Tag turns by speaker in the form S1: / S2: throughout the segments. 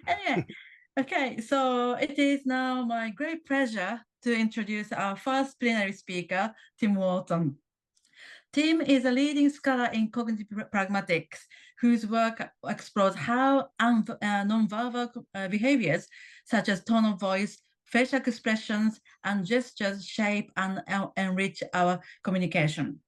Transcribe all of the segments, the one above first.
S1: Anyway, okay, so it is now my great pleasure to introduce our first plenary speaker, Tim Wharton. Tim is a leading scholar in cognitive pragmatics, whose work explores how nonverbal behaviors, such as tone of voice, facial expressions, and gestures, shape and enrich our communication.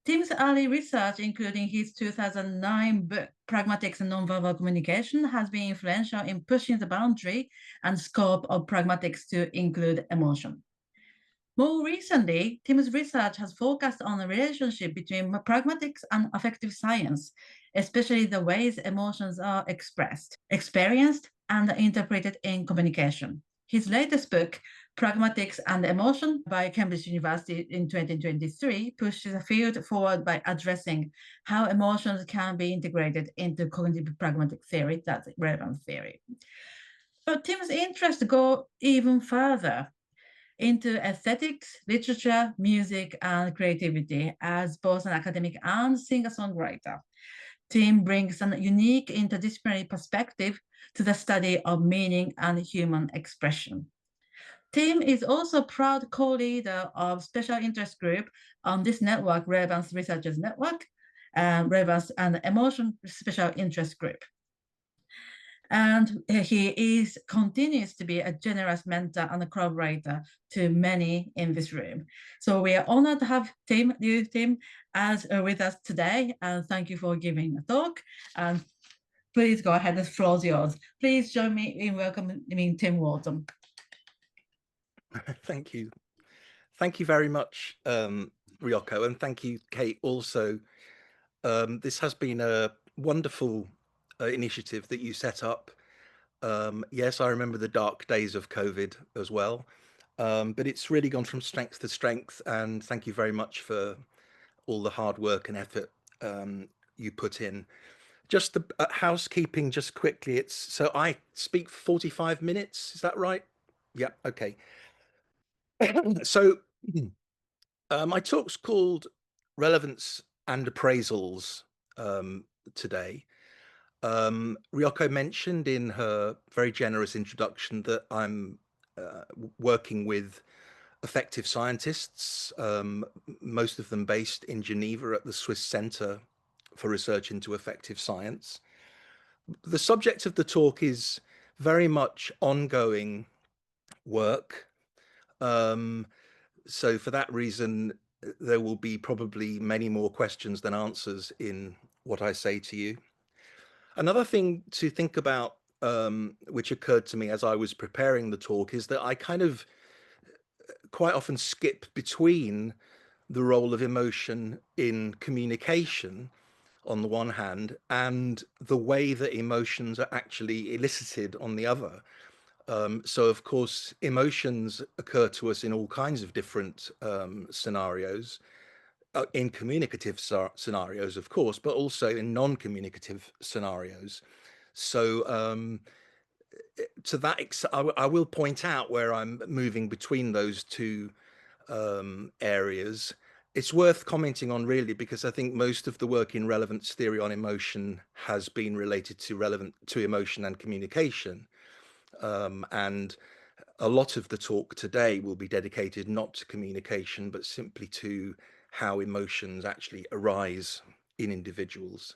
S1: Tim's early research, including his 2009 book, Pragmatics and Nonverbal Communication, has been influential in pushing the boundary and scope of pragmatics to include emotion. More recently, Tim's research has focused on the relationship between pragmatics and affective science, especially the ways emotions are expressed, experienced, and interpreted in communication. His latest book, Pragmatics and Emotion by Cambridge University in 2023, pushes the field forward by addressing how emotions can be integrated into cognitive pragmatic theory, that's relevance theory. But Tim's interests go even further into aesthetics, literature, music, and creativity as both an academic and singer-songwriter. Tim brings a unique interdisciplinary perspective to the study of meaning and human expression. Tim is also a proud co-leader of special interest group on this network, Relevance Researchers Network, Relevance and Emotion Special Interest Group. And he continues to be a generous mentor and a collaborator to many in this room. So we are honored to have Tim as with us today. And thank you for giving a talk. And please go ahead, the floor is yours. Please join me in welcoming Tim Wharton.
S2: Thank you. Thank you very much, Ryoko, and thank you, Kate, also. This has been a wonderful initiative that you set up. Yes, I remember the dark days of COVID as well, but it's really gone from strength to strength, and thank you very much for all the hard work and effort you put in. Just the housekeeping, just quickly, so I speak 45 minutes, is that right? Yeah, okay. So my talk's called Relevance and Appraisals today. Ryoko mentioned in her very generous introduction that I'm working with effective scientists, most of them based in Geneva at the Swiss Center for Research into Effective Science. The subject of the talk is very much ongoing work. So for that reason, there will be probably many more questions than answers in what I say to you. Another thing to think about, which occurred to me as I was preparing the talk, is that I kind of quite often skip between the role of emotion in communication on the one hand and the way that emotions are actually elicited on the other. So of course, emotions occur to us in all kinds of different scenarios, in communicative scenarios, of course, but also in non-communicative scenarios. So to that, I will point out where I'm moving between those two areas. It's worth commenting on really, because I think most of the work in relevance theory on emotion has been related to emotion and communication. And a lot of the talk today will be dedicated not to communication, but simply to how emotions actually arise in individuals.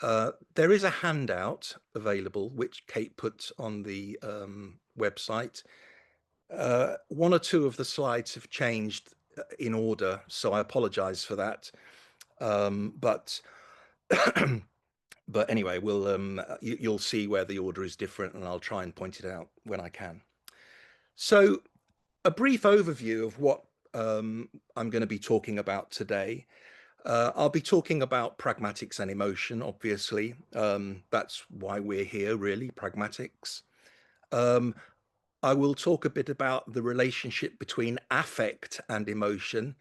S2: There is a handout available, which Kate put on the website. One or two of the slides have changed in order, so I apologize for that. But anyway, you'll see where the order is different, and I'll try and point it out when I can. So a brief overview of what I'm going to be talking about today. I'll be talking about pragmatics and emotion, obviously. That's why we're here, really, pragmatics. I will talk a bit about the relationship between affect and emotion,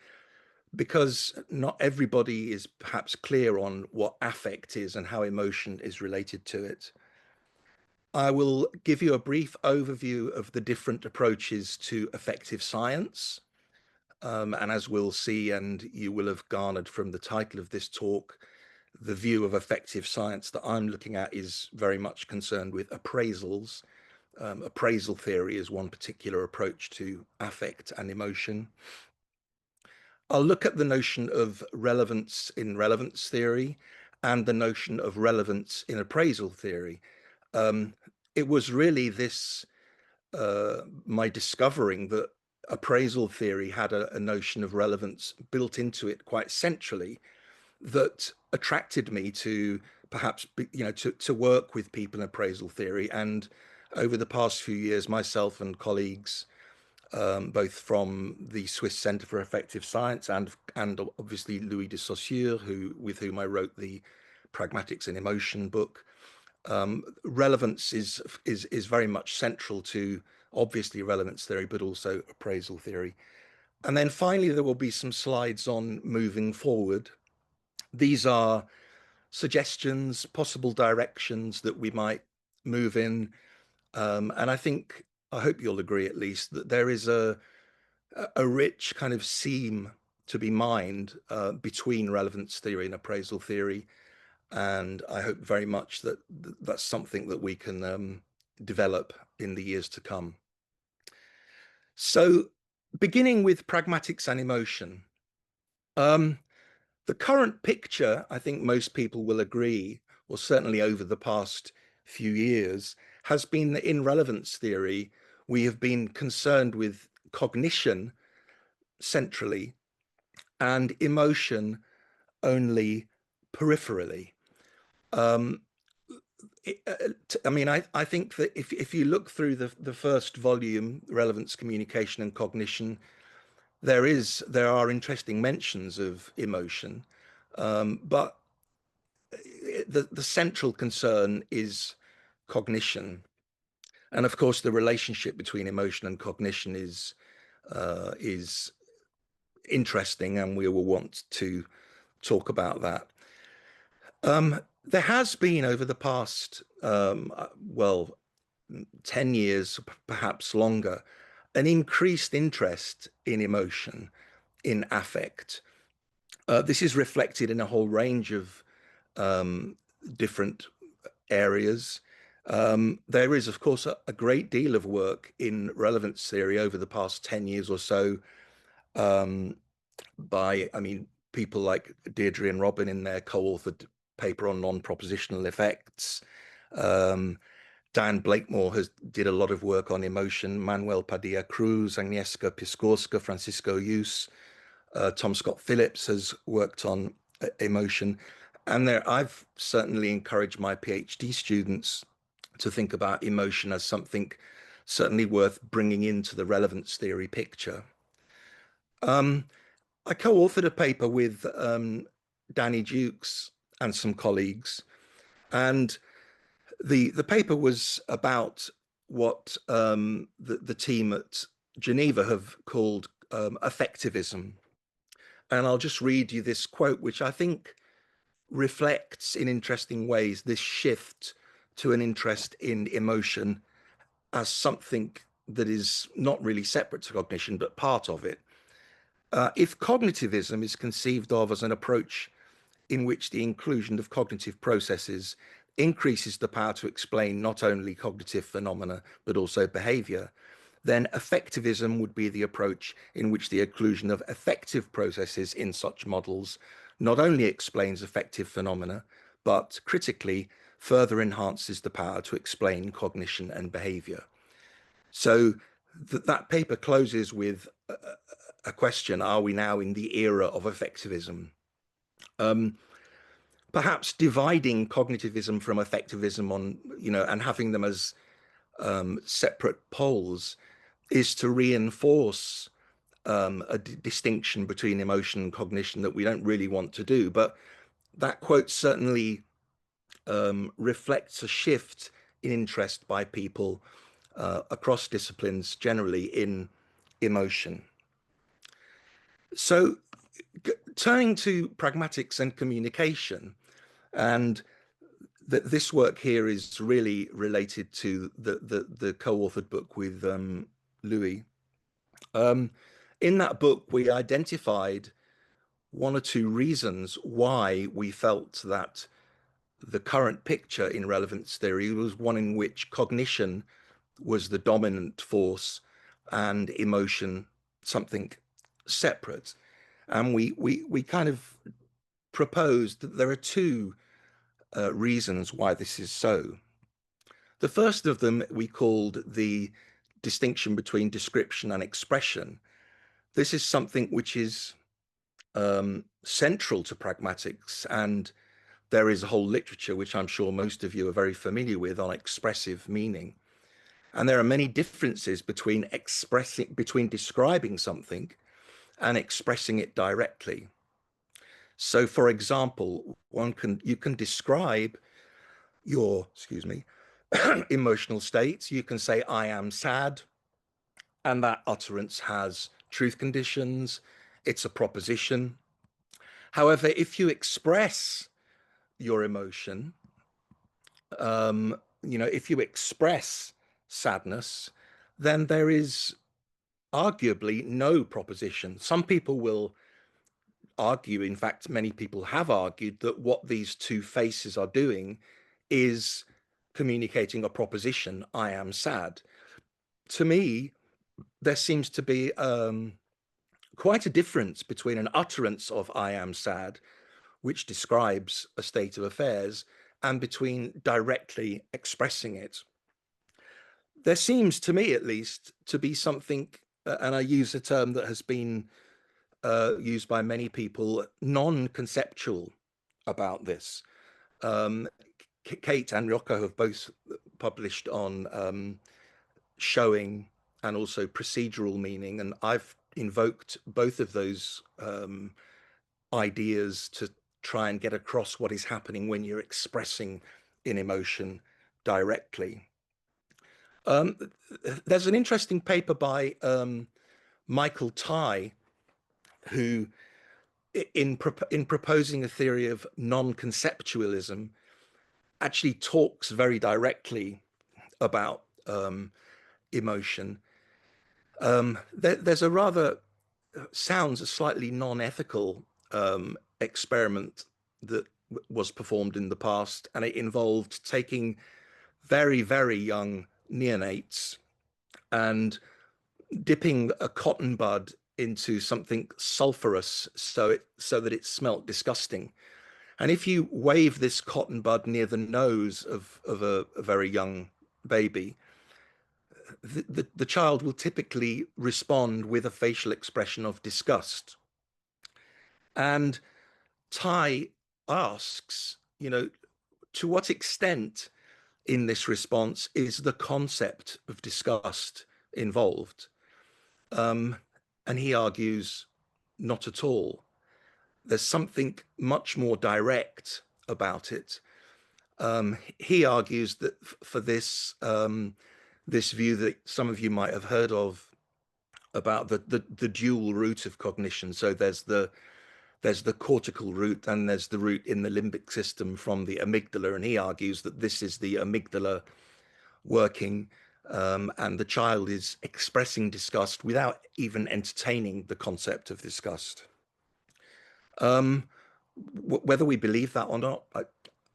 S2: because not everybody is perhaps clear on what affect is and how emotion is related to it. I will give you a brief overview of the different approaches to effective science. And as we'll see, and you will have garnered from the title of this talk, the view of affective science that I'm looking at is very much concerned with appraisals. Appraisal theory is one particular approach to affect and emotion. I'll look at the notion of relevance in relevance theory and the notion of relevance in appraisal theory. It was really this, my discovering that appraisal theory had a notion of relevance built into it quite centrally, that attracted me to perhaps, to work with people in appraisal theory. And over the past few years, myself and colleagues, both from the Swiss Centre for Effective Science and obviously Louis de Saussure, with whom I wrote the Pragmatics and Emotion book. Relevance is very much central to obviously relevance theory, but also appraisal theory. And then finally, there will be some slides on moving forward. These are suggestions, possible directions that we might move in. And I hope you'll agree at least that there is a rich kind of seam to be mined between relevance theory and appraisal theory. And I hope very much that that's something that we can develop in the years to come. So beginning with pragmatics and emotion, the current picture, I think most people will agree, or certainly over the past few years, has been that in relevance theory, we have been concerned with cognition centrally and emotion only peripherally. I think that if you look through the first volume, Relevance, Communication and Cognition, there are interesting mentions of emotion, but the central concern is cognition. And of course, the relationship between emotion and cognition is interesting, and we will want to talk about that. There has been over the past, 10 years, perhaps longer, an increased interest in emotion, in affect. This is reflected in a whole range of different areas. There is, of course, a great deal of work in relevance theory over the past 10 years or so by people like Deirdre and Robin in their co-authored paper on non-propositional effects. Dan Blakemore did a lot of work on emotion. Manuel Padilla Cruz, Agnieszka Piskorska, Francisco Yus, Tom Scott Phillips has worked on emotion. And I've certainly encouraged my PhD students to think about emotion as something certainly worth bringing into the relevance theory picture. I co-authored a paper with Danny Dukes and some colleagues, and the paper was about what the team at Geneva have called affectivism. And I'll just read you this quote, which I think reflects in interesting ways this shift to an interest in emotion as something that is not really separate to cognition, but part of it. If cognitivism is conceived of as an approach in which the inclusion of cognitive processes increases the power to explain not only cognitive phenomena, but also behavior, then affectivism would be the approach in which the inclusion of affective processes in such models not only explains affective phenomena, but critically further enhances the power to explain cognition and behavior. So that paper closes with a question: are we now in the era of affectivism? Perhaps dividing cognitivism from affectivism and having them as separate poles is to reinforce a distinction between emotion and cognition that we don't really want to do. But that quote certainly reflects a shift in interest by people across disciplines, generally in emotion. So turning to pragmatics and communication, and this work here is really related to the co-authored book with Louis. In that book, we identified one or two reasons why we felt that the current picture in relevance theory was one in which cognition was the dominant force and emotion something separate. And we kind of proposed that there are two reasons why this is so. The first of them we called the distinction between description and expression. This is something which is central to pragmatics, and there is a whole literature which I'm sure most of you are very familiar with on expressive meaning. And there are many differences between describing something and expressing it directly. So, for example, you can describe your, excuse me, emotional states. You can say, I am sad, and that utterance has truth conditions. It's a proposition. However, if you express your emotion, if you express sadness, then there is arguably no proposition. Some people will argue, in fact, many people have argued, that what these two faces are doing is communicating a proposition, I am sad. To me, there seems to be quite a difference between an utterance of I am sad, which describes a state of affairs, and between directly expressing it. There seems to me, at least, to be something, and I use a term that has been used by many people, non-conceptual about this. Kate and Rocco have both published on showing and also procedural meaning, and I've invoked both of those ideas to try and get across what is happening when you're expressing an emotion directly. There's an interesting paper by Michael Tye, who, in proposing a theory of non-conceptualism, actually talks very directly about emotion. There's a rather, sounds a slightly non-ethical experiment that was performed in the past, and it involved taking very, very young neonates and dipping a cotton bud into something sulfurous so that it smelt disgusting. And if you wave this cotton bud near the nose of a very young baby, the child will typically respond with a facial expression of disgust. And Ty asks, to what extent in this response is the concept of disgust involved? And he argues, not at all. There's something much more direct about it. He argues that for this this view that some of you might have heard of about the dual route of cognition. So there's the cortical route and there's the route in the limbic system from the amygdala, and he argues that this is the amygdala working, and the child is expressing disgust without even entertaining the concept of disgust. Whether we believe that or not,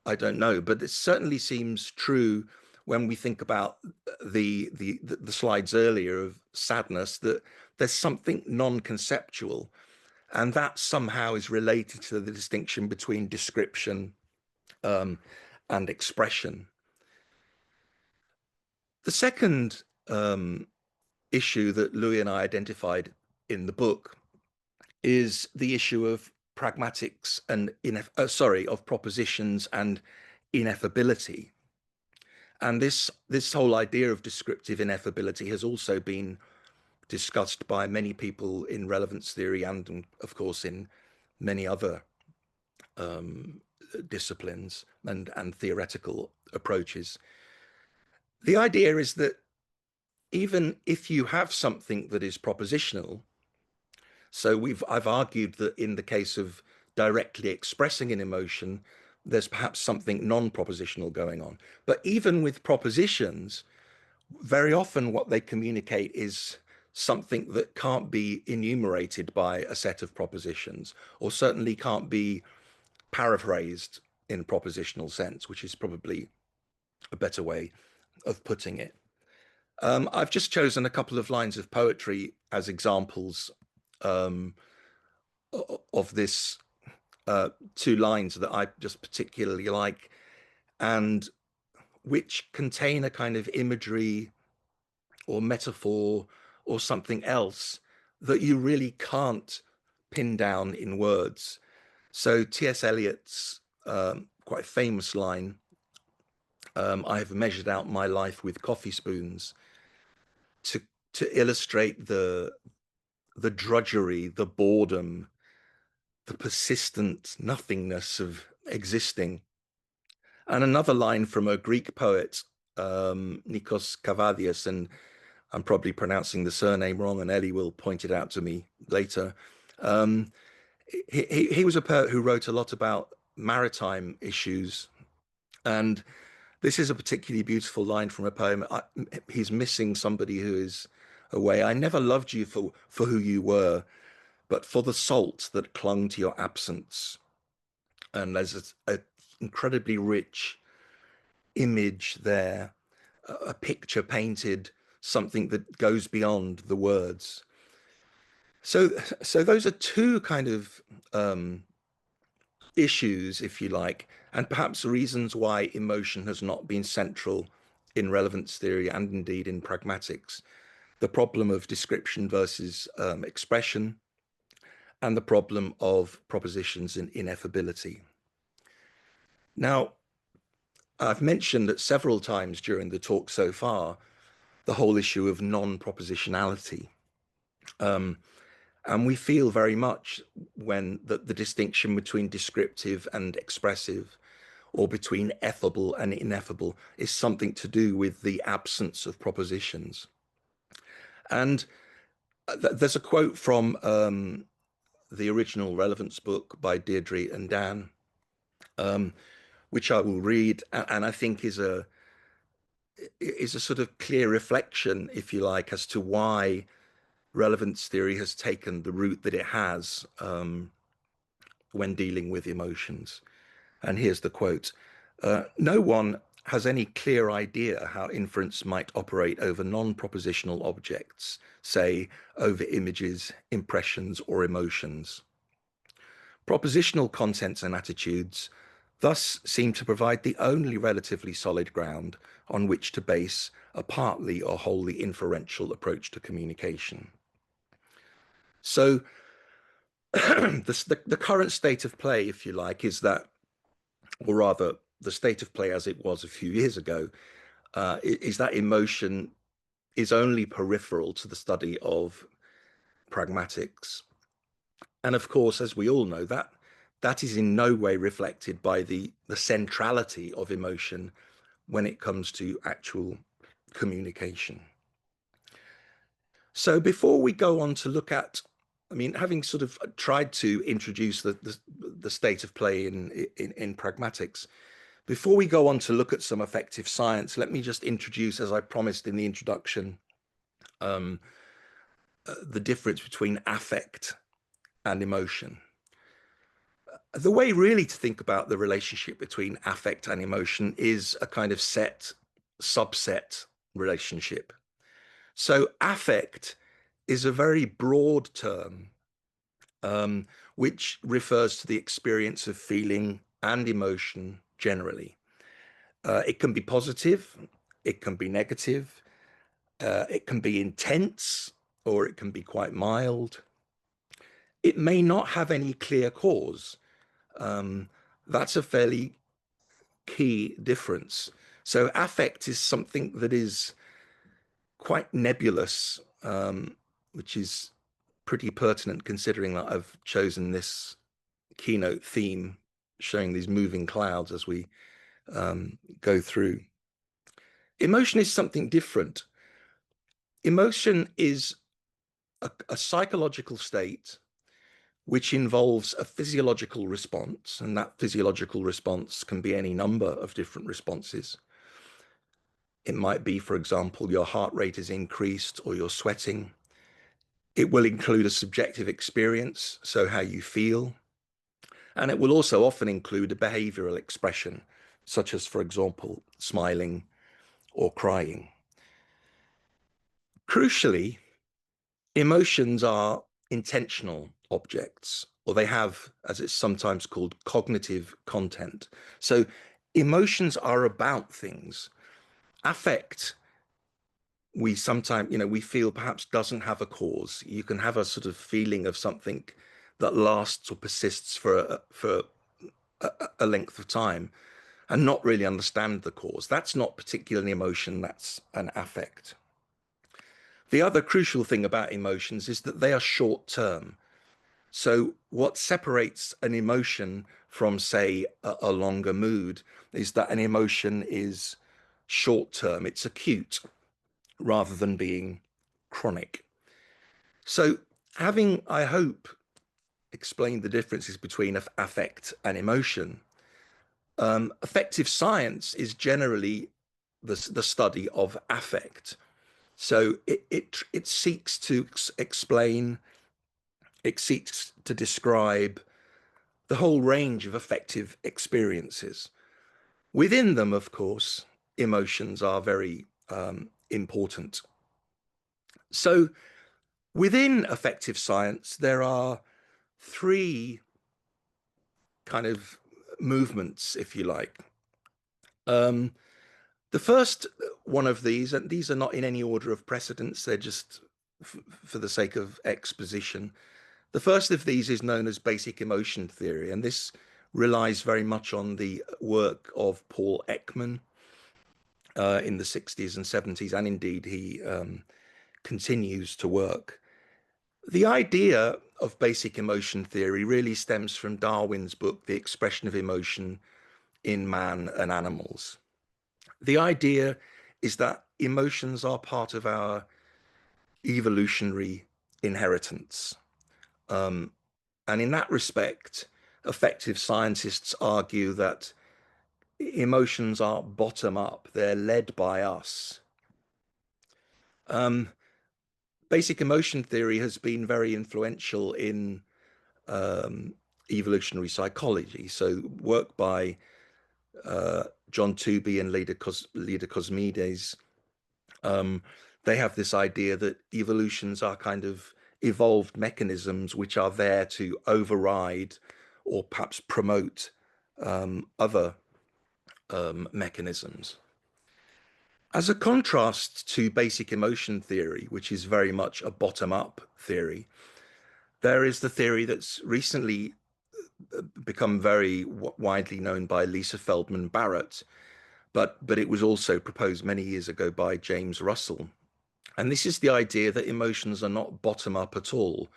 S2: I don't know, but it certainly seems true when we think about the slides earlier of sadness, that there's something non-conceptual, and that somehow is related to the distinction between description and expression. The second issue that Louis and I identified in the book is the issue of pragmatics and of propositions and ineffability. And this whole idea of descriptive ineffability has also been discussed by many people in relevance theory and, of course, in many other disciplines and theoretical approaches. The idea is that even if you have something that is propositional, so I've argued that in the case of directly expressing an emotion, there's perhaps something non-propositional going on. But even with propositions, very often what they communicate is something that can't be enumerated by a set of propositions, or certainly can't be paraphrased in a propositional sense, which is probably a better way of putting it. I've just chosen a couple of lines of poetry as examples of this, two lines that I just particularly like, and which contain a kind of imagery or metaphor or something else that you really can't pin down in words. So T.S. Eliot's quite famous line, I have measured out my life with coffee spoons, to illustrate the drudgery, the boredom, the persistent nothingness of existing. And another line from a Greek poet, Nikos Kavadias, and I'm probably pronouncing the surname wrong, and Ellie will point it out to me later. He was a poet who wrote a lot about maritime issues, and this is a particularly beautiful line from a poem. He's missing somebody who is away. I never loved you for who you were, but for the salt that clung to your absence. And there's a incredibly rich image there, a picture painted, something that goes beyond the words. So those are two kind of issues, if you like, and perhaps reasons why emotion has not been central in relevance theory and indeed in pragmatics. The problem of description versus expression, and the problem of propositions and ineffability. Now, I've mentioned that several times during the talk so far, the whole issue of non-propositionality. And we feel very much when the distinction between descriptive and expressive, or between effable and ineffable, is something to do with the absence of propositions. And there's a quote from the original Relevance book by Deirdre and Dan, which I will read, and I think is a sort of clear reflection, if you like, as to why relevance theory has taken the route that it has when dealing with emotions. And here's the quote. No one has any clear idea how inference might operate over non-propositional objects, say over images, impressions, or emotions. Propositional contents and attitudes thus seem to provide the only relatively solid ground on which to base a partly or wholly inferential approach to communication. So the current state of play, if you like, is that, or rather the state of play as it was a few years ago, is that emotion is only peripheral to the study of pragmatics. And of course, as we all know, that is in no way reflected by the centrality of emotion when it comes to actual communication. So before we go on to look at, I mean, having sort of tried to introduce the state of play in pragmatics, before we go on to look at some effective science, let me just introduce, as I promised in the introduction, the difference between affect and emotion. The way really to think about the relationship between affect and emotion is a kind of subset relationship. So affect is a very broad term, which refers to the experience of feeling and emotion generally. It can be positive, it can be negative, it can be intense, or it can be quite mild. It may not have any clear cause. That's a fairly key difference. So affect is something that is quite nebulous, which is pretty pertinent considering that I've chosen this keynote theme showing these moving clouds as we go through. Emotion is something different. Emotion is a psychological state which involves a physiological response, and that physiological response can be any number of different responses. It might be, for example, your heart rate is increased or you're sweating. It will include a subjective experience, so how you feel, and it will also often include a behavioral expression, such as, for example, smiling or crying. Crucially, emotions are intentional objects, or they have, as it's sometimes called, cognitive content. So emotions are about things. Affect, we sometimes, we feel perhaps doesn't have a cause. You can have a sort of feeling of something that lasts or persists for a length of time and not really understand the cause. That's not particularly an emotion, that's an affect. The other crucial thing about emotions is that they are short term. So what separates an emotion from, say, a longer mood is that an emotion is short term, it's acute, rather than being chronic. So having, I hope, explained the differences between affect and emotion, affective science is generally the study of affect. So it seeks to explain, it seeks to describe the whole range of affective experiences. Within them, of course, emotions are very important. So within affective science, there are three kind of movements, if you like. The first one of these, and these are not in any order of precedence, they're just for the sake of exposition. The first of these is known as basic emotion theory, and this relies very much on the work of Paul Ekman in the 60s and 70s, and indeed he continues to work. The idea of basic emotion theory really stems from Darwin's book, The Expression of Emotion in Man and Animals. The idea is that emotions are part of our evolutionary inheritance. And in that respect, affective scientists argue that emotions are bottom up, they're led by us. Basic emotion theory has been very influential in evolutionary psychology. So work by John Tooby and Leda Cosmides, they have this idea that evolutions are kind of evolved mechanisms which are there to override or perhaps promote other mechanisms. As a contrast to basic emotion theory, which is very much a bottom-up theory, there is the theory that's recently become very widely known by Lisa Feldman Barrett, but it was also proposed many years ago by James Russell. And this is the idea that emotions are not bottom up at all.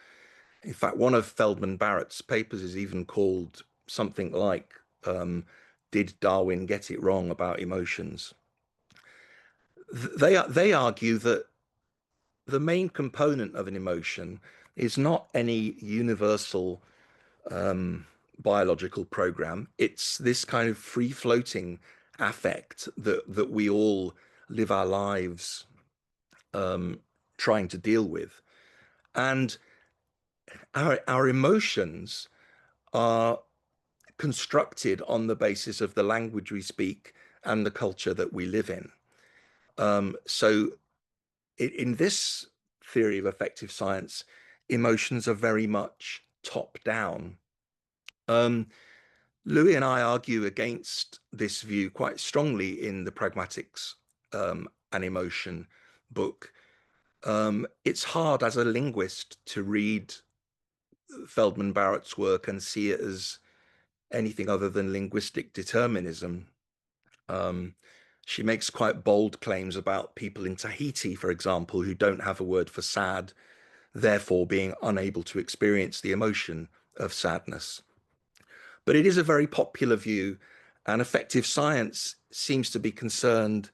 S2: In fact, one of Feldman Barrett's papers is even called something like, Did Darwin Get It Wrong About Emotions? They argue that the main component of an emotion is not any universal biological program. It's this kind of free floating affect that we all live our lives trying to deal with. And our emotions are constructed on the basis of the language we speak and the culture that we live in. So in this theory of affective science, emotions are very much top down. Louis and I argue against this view quite strongly in the Pragmatics and Emotion book. It's hard as a linguist to read Feldman Barrett's work and see it as anything other than linguistic determinism. She makes quite bold claims about people in Tahiti, for example, who don't have a word for sad, therefore being unable to experience the emotion of sadness. But it is a very popular view, and affective science seems to be concerned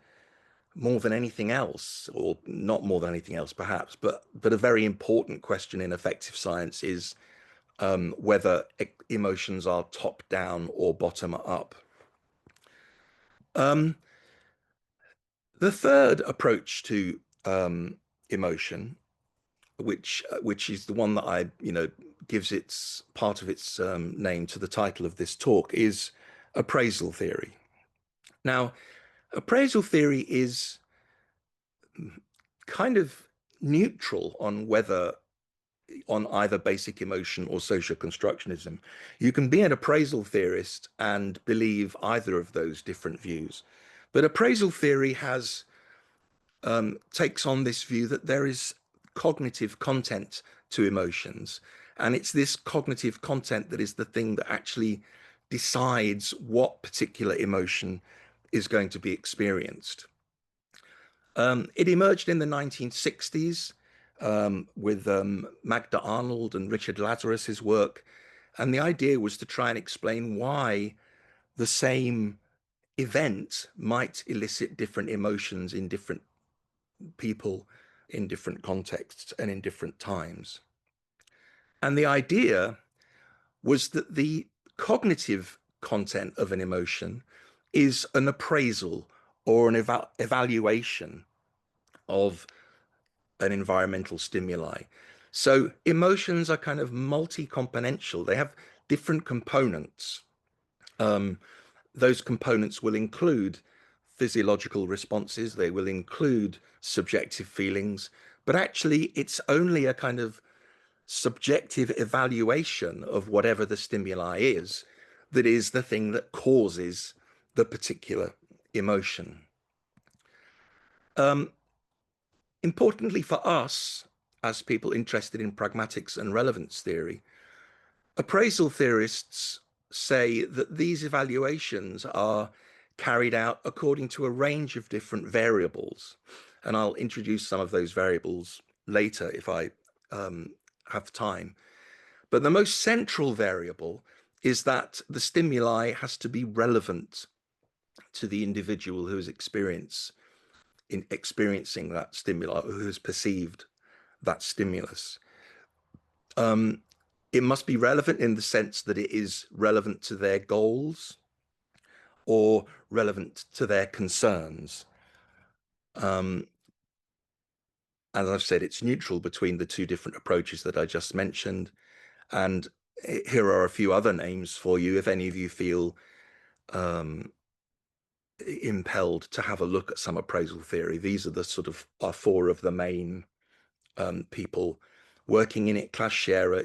S2: more than anything else, or not more than anything else perhaps, but a very important question in affective science is whether emotions are top down or bottom up. The third approach to emotion, which is the one that I, gives its part of its name to the title of this talk, is appraisal theory. Now, appraisal theory is kind of neutral on either basic emotion or social constructionism. You can be an appraisal theorist and believe either of those different views. But appraisal theory takes on this view that there is cognitive content to emotions. And it's this cognitive content that is the thing that actually decides what particular emotion is going to be experienced. It emerged in the 1960s with Magda Arnold and Richard Lazarus's work. And the idea was to try and explain why the same event might elicit different emotions in different people, in different contexts and in different times. And the idea was that the cognitive content of an emotion is an appraisal or an evaluation of an environmental stimuli. So emotions are kind of multi-componential. They have different components. Those components will include physiological responses, they will include subjective feelings, but actually it's only a kind of subjective evaluation of whatever the stimuli is that is the thing that causes the particular emotion. Importantly for us, as people interested in pragmatics and relevance theory, appraisal theorists say that these evaluations are carried out according to a range of different variables. And I'll introduce some of those variables later if I have time. But the most central variable is that the stimuli has to be relevant to the individual who is experiencing that stimuli, or who has perceived that stimulus. It must be relevant in the sense that it is relevant to their goals or relevant to their concerns. As I've said, it's neutral between the two different approaches that I just mentioned. And here are a few other names for you if any of you feel impelled to have a look at some appraisal theory. These are the sort of four of the main people working in it. Klaus Scherer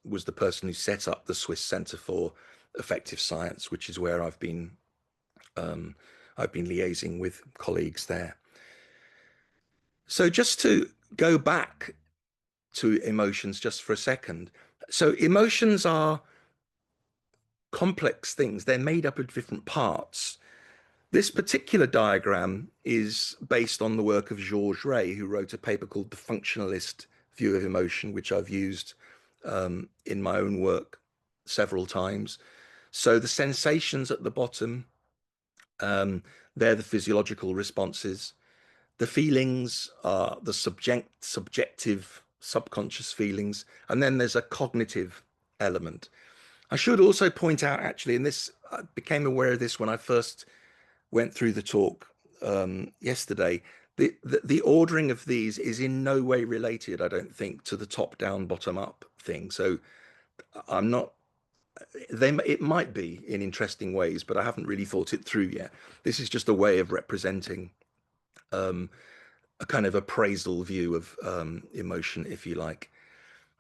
S2: was the person who set up the Swiss Center for Affective Science, which is where I've been liaising with colleagues there. So just to go back to emotions just for a second. So emotions are complex things. They're made up of different parts. This particular diagram is based on the work of Georges Rey, who wrote a paper called The Functionalist View of Emotion, which I've used in my own work several times. So the sensations at the bottom, they're the physiological responses. The feelings are the subjective, subconscious feelings. And then there's a cognitive element. I should also point out, actually, and I became aware of this when I first went through the talk yesterday, the ordering of these is in no way related, I don't think, to the top down, bottom up thing. So I'm not, it might be in interesting ways, but I haven't really thought it through yet. This is just a way of representing a kind of appraisal view of emotion, if you like.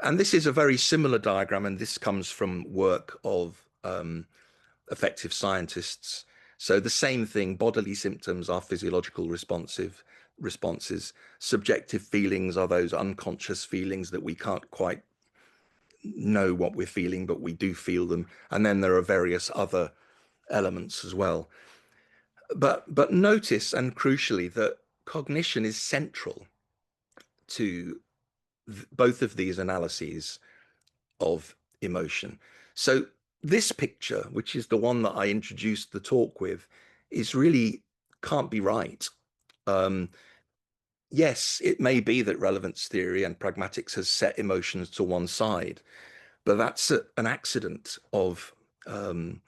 S2: And this is a very similar diagram, and this comes from work of affective scientists. So the same thing, bodily symptoms are physiological responses. Subjective feelings are those unconscious feelings that we can't quite know what we're feeling, but we do feel them. And then there are various other elements as well. But notice, and crucially, that cognition is central to both of these analyses of emotion. So this picture, which is the one that I introduced the talk with, is really can't be right. Yes, it may be that relevance theory and pragmatics has set emotions to one side, but that's an accident of who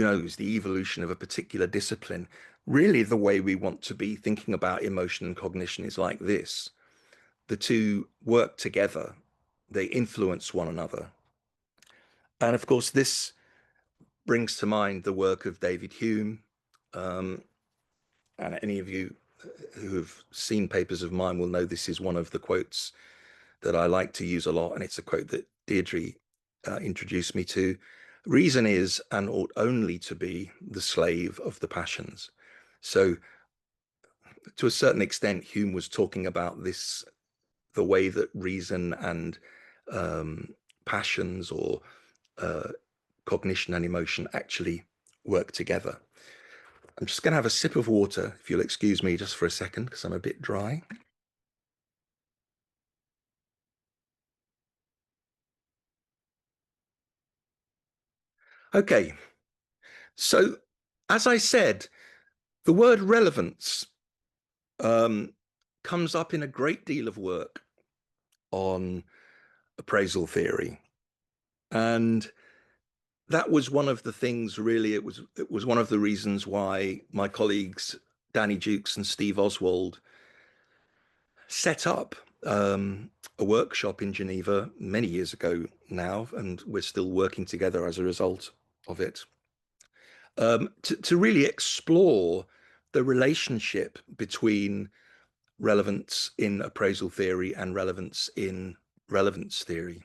S2: knows, the evolution of a particular discipline. Really, the way we want to be thinking about emotion and cognition is like this. the two work together, they influence one another. And of course, this brings to mind the work of David Hume. And any of you who have seen papers of mine will know this is one of the quotes that I like to use a lot. And it's a quote that Deirdre introduced me to. Reason is and ought only to be the slave of the passions. So to a certain extent, Hume was talking about this, the way that reason and passions or cognition and emotion actually work together. I'm just going to have a sip of water, if you'll excuse me just for a second, because I'm a bit dry. Okay, so as I said, the word relevance comes up in a great deal of work on appraisal theory. And that was one of the things, really, it was one of the reasons why my colleagues, Danny Jukes and Steve Oswald, set up a workshop in Geneva many years ago now, and we're still working together as a result of it, to really explore the relationship between relevance in appraisal theory and relevance in relevance theory.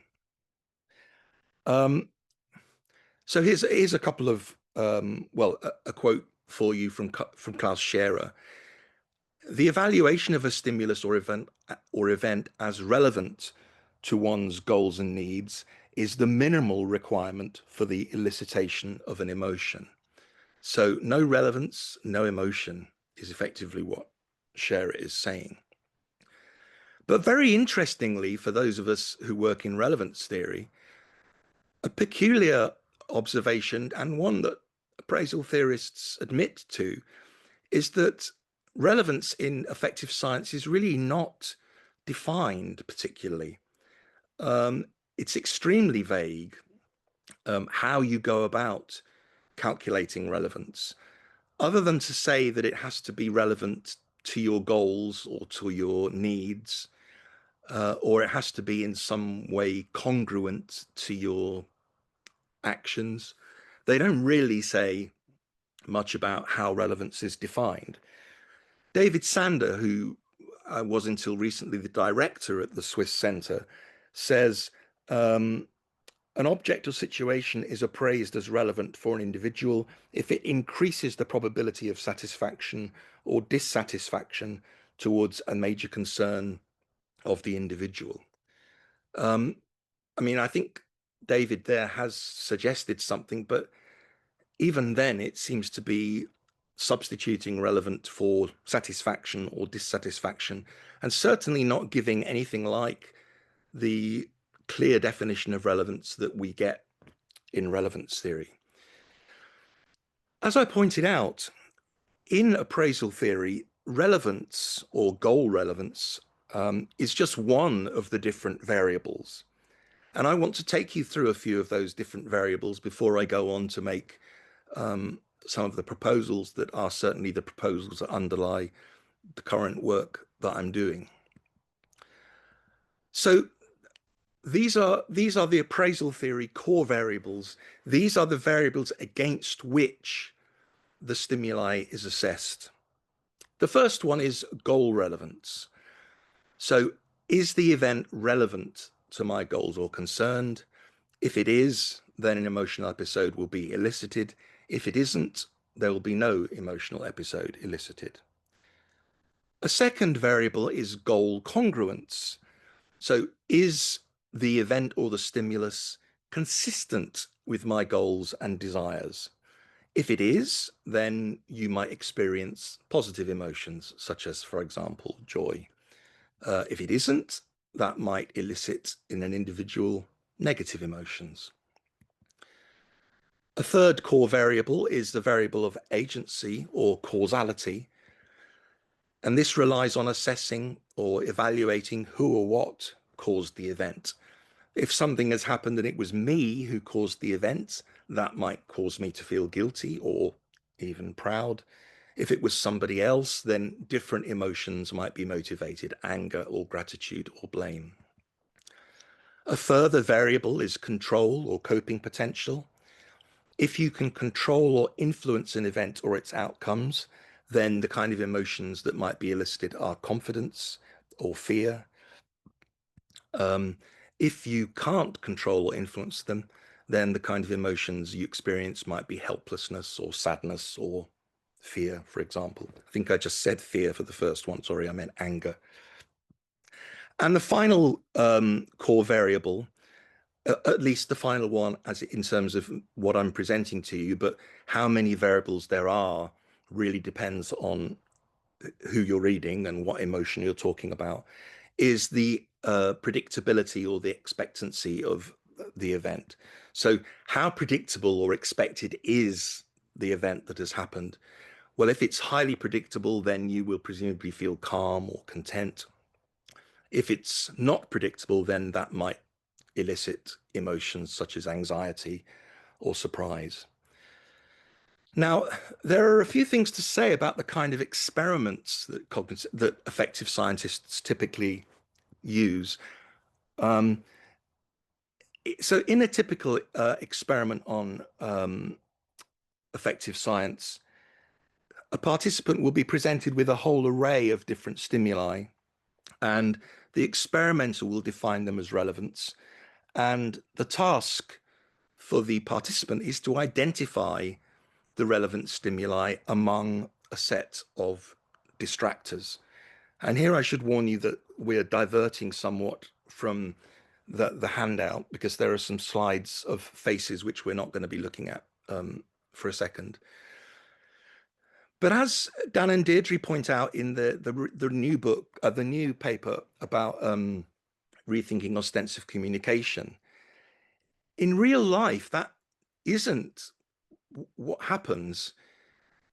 S2: So here's a couple of, a quote for you from Klaus Scherer. The evaluation of a stimulus or event as relevant to one's goals and needs is the minimal requirement for the elicitation of an emotion. So no relevance, no emotion is effectively what Scherer is saying. But very interestingly, for those of us who work in relevance theory, a peculiar observation, and one that appraisal theorists admit to, is that relevance in affective science is really not defined particularly. It's extremely vague how you go about calculating relevance, other than to say that it has to be relevant to your goals or to your needs, or it has to be in some way congruent to your actions. They don't really say much about how relevance is defined. David Sander, who was until recently the director at the Swiss Center, says an object or situation is appraised as relevant for an individual if it increases the probability of satisfaction or dissatisfaction towards a major concern of the individual. I mean, I think David there has suggested something, but even then it seems to be substituting relevant for satisfaction or dissatisfaction, and certainly not giving anything like the clear definition of relevance that we get in relevance theory. As I pointed out, in appraisal theory, relevance or goal relevance is just one of the different variables. And I want to take you through a few of those different variables before I go on to make some of the proposals that are certainly the proposals that underlie the current work that I'm doing. So these are the appraisal theory core variables. These are the variables against which the stimuli is assessed. The first one is goal relevance. So is the event relevant to my goals or concerned? If it is, then an emotional episode will be elicited. If it isn't, there will be no emotional episode elicited. A second variable is goal congruence. So is the event or the stimulus consistent with my goals and desires? If it is, then you might experience positive emotions, such as, for example, joy. If it isn't, that might elicit in an individual negative emotions. A third core variable is the variable of agency or causality, and this relies on assessing or evaluating who or what caused the event. If something has happened and it was me who caused the event, that might cause me to feel guilty or even proud. If it was somebody else, then different emotions might be motivated: anger or gratitude or blame. A further variable is control or coping potential. If you can control or influence an event or its outcomes, then the kind of emotions that might be elicited are confidence or fear. If you can't control or influence them, then the kind of emotions you experience might be helplessness or sadness or fear, for example. I think I just said fear for the first one. Sorry, I meant anger. And the final core variable, at least the final one as in terms of what I'm presenting to you, but how many variables there are really depends on who you're reading and what emotion you're talking about, is the predictability or the expectancy of the event. So how predictable or expected is the event that has happened? Well, if it's highly predictable, then you will presumably feel calm or content. If it's not predictable, then that might elicit emotions such as anxiety or surprise. Now, there are a few things to say about the kind of experiments that affective scientists typically use. So in a typical experiment on affective science, a participant will be presented with a whole array of different stimuli, and the experimenter will define them as relevance. And the task for the participant is to identify the relevant stimuli among a set of distractors. And here I should warn you that we're diverting somewhat from the handout, because there are some slides of faces which we're not going to be looking at for a second. But as Dan and Deirdre point out in the new book, the new paper about rethinking ostensive communication, in real life, that isn't what happens.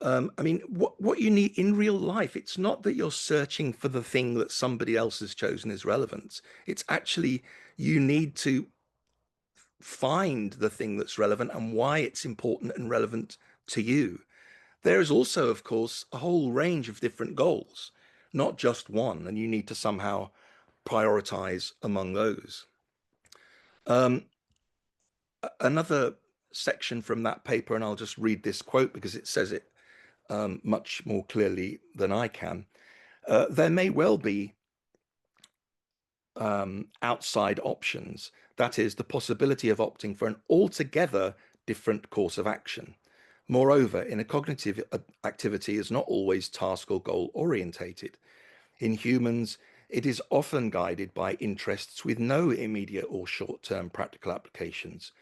S2: I mean, what you need in real life, it's not that you're searching for the thing that somebody else has chosen as relevant. It's actually you need to find the thing that's relevant and why it's important and relevant to you. There is also, of course, a whole range of different goals, not just one, and you need to somehow prioritize among those. Another section from that paper, and I'll just read this quote because it says it much more clearly than I can. There may well be outside options, that is, the possibility of opting for an altogether different course of action. Moreover, in a cognitive activity is not always task or goal orientated. In humans, it is often guided by interests with no immediate or short-term practical applications.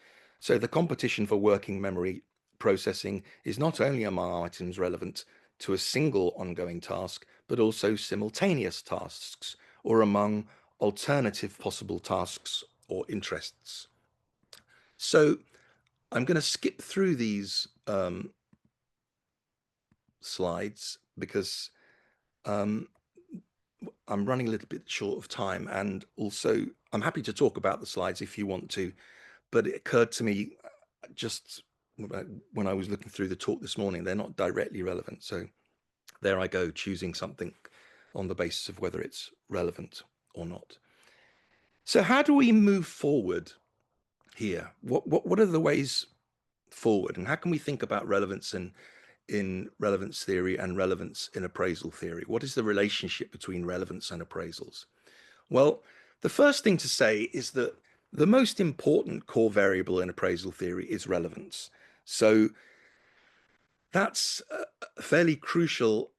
S2: So the competition for working memory processing is not only among items relevant to a single ongoing task, but also simultaneous tasks or among alternative possible tasks or interests. So I'm going to skip through these slides because I'm running a little bit short of time, and also I'm happy to talk about the slides if you want to, but it occurred to me just when I was looking through the talk this morning, they're not directly relevant. So there I go, choosing something on the basis of whether it's relevant or not. So how do we move forward here? What are the ways forward, and how can we think about relevance in relevance theory and relevance in appraisal theory? What is the relationship between relevance and appraisals? Well, the first thing to say is that the most important core variable in appraisal theory is relevance. So that's a fairly crucial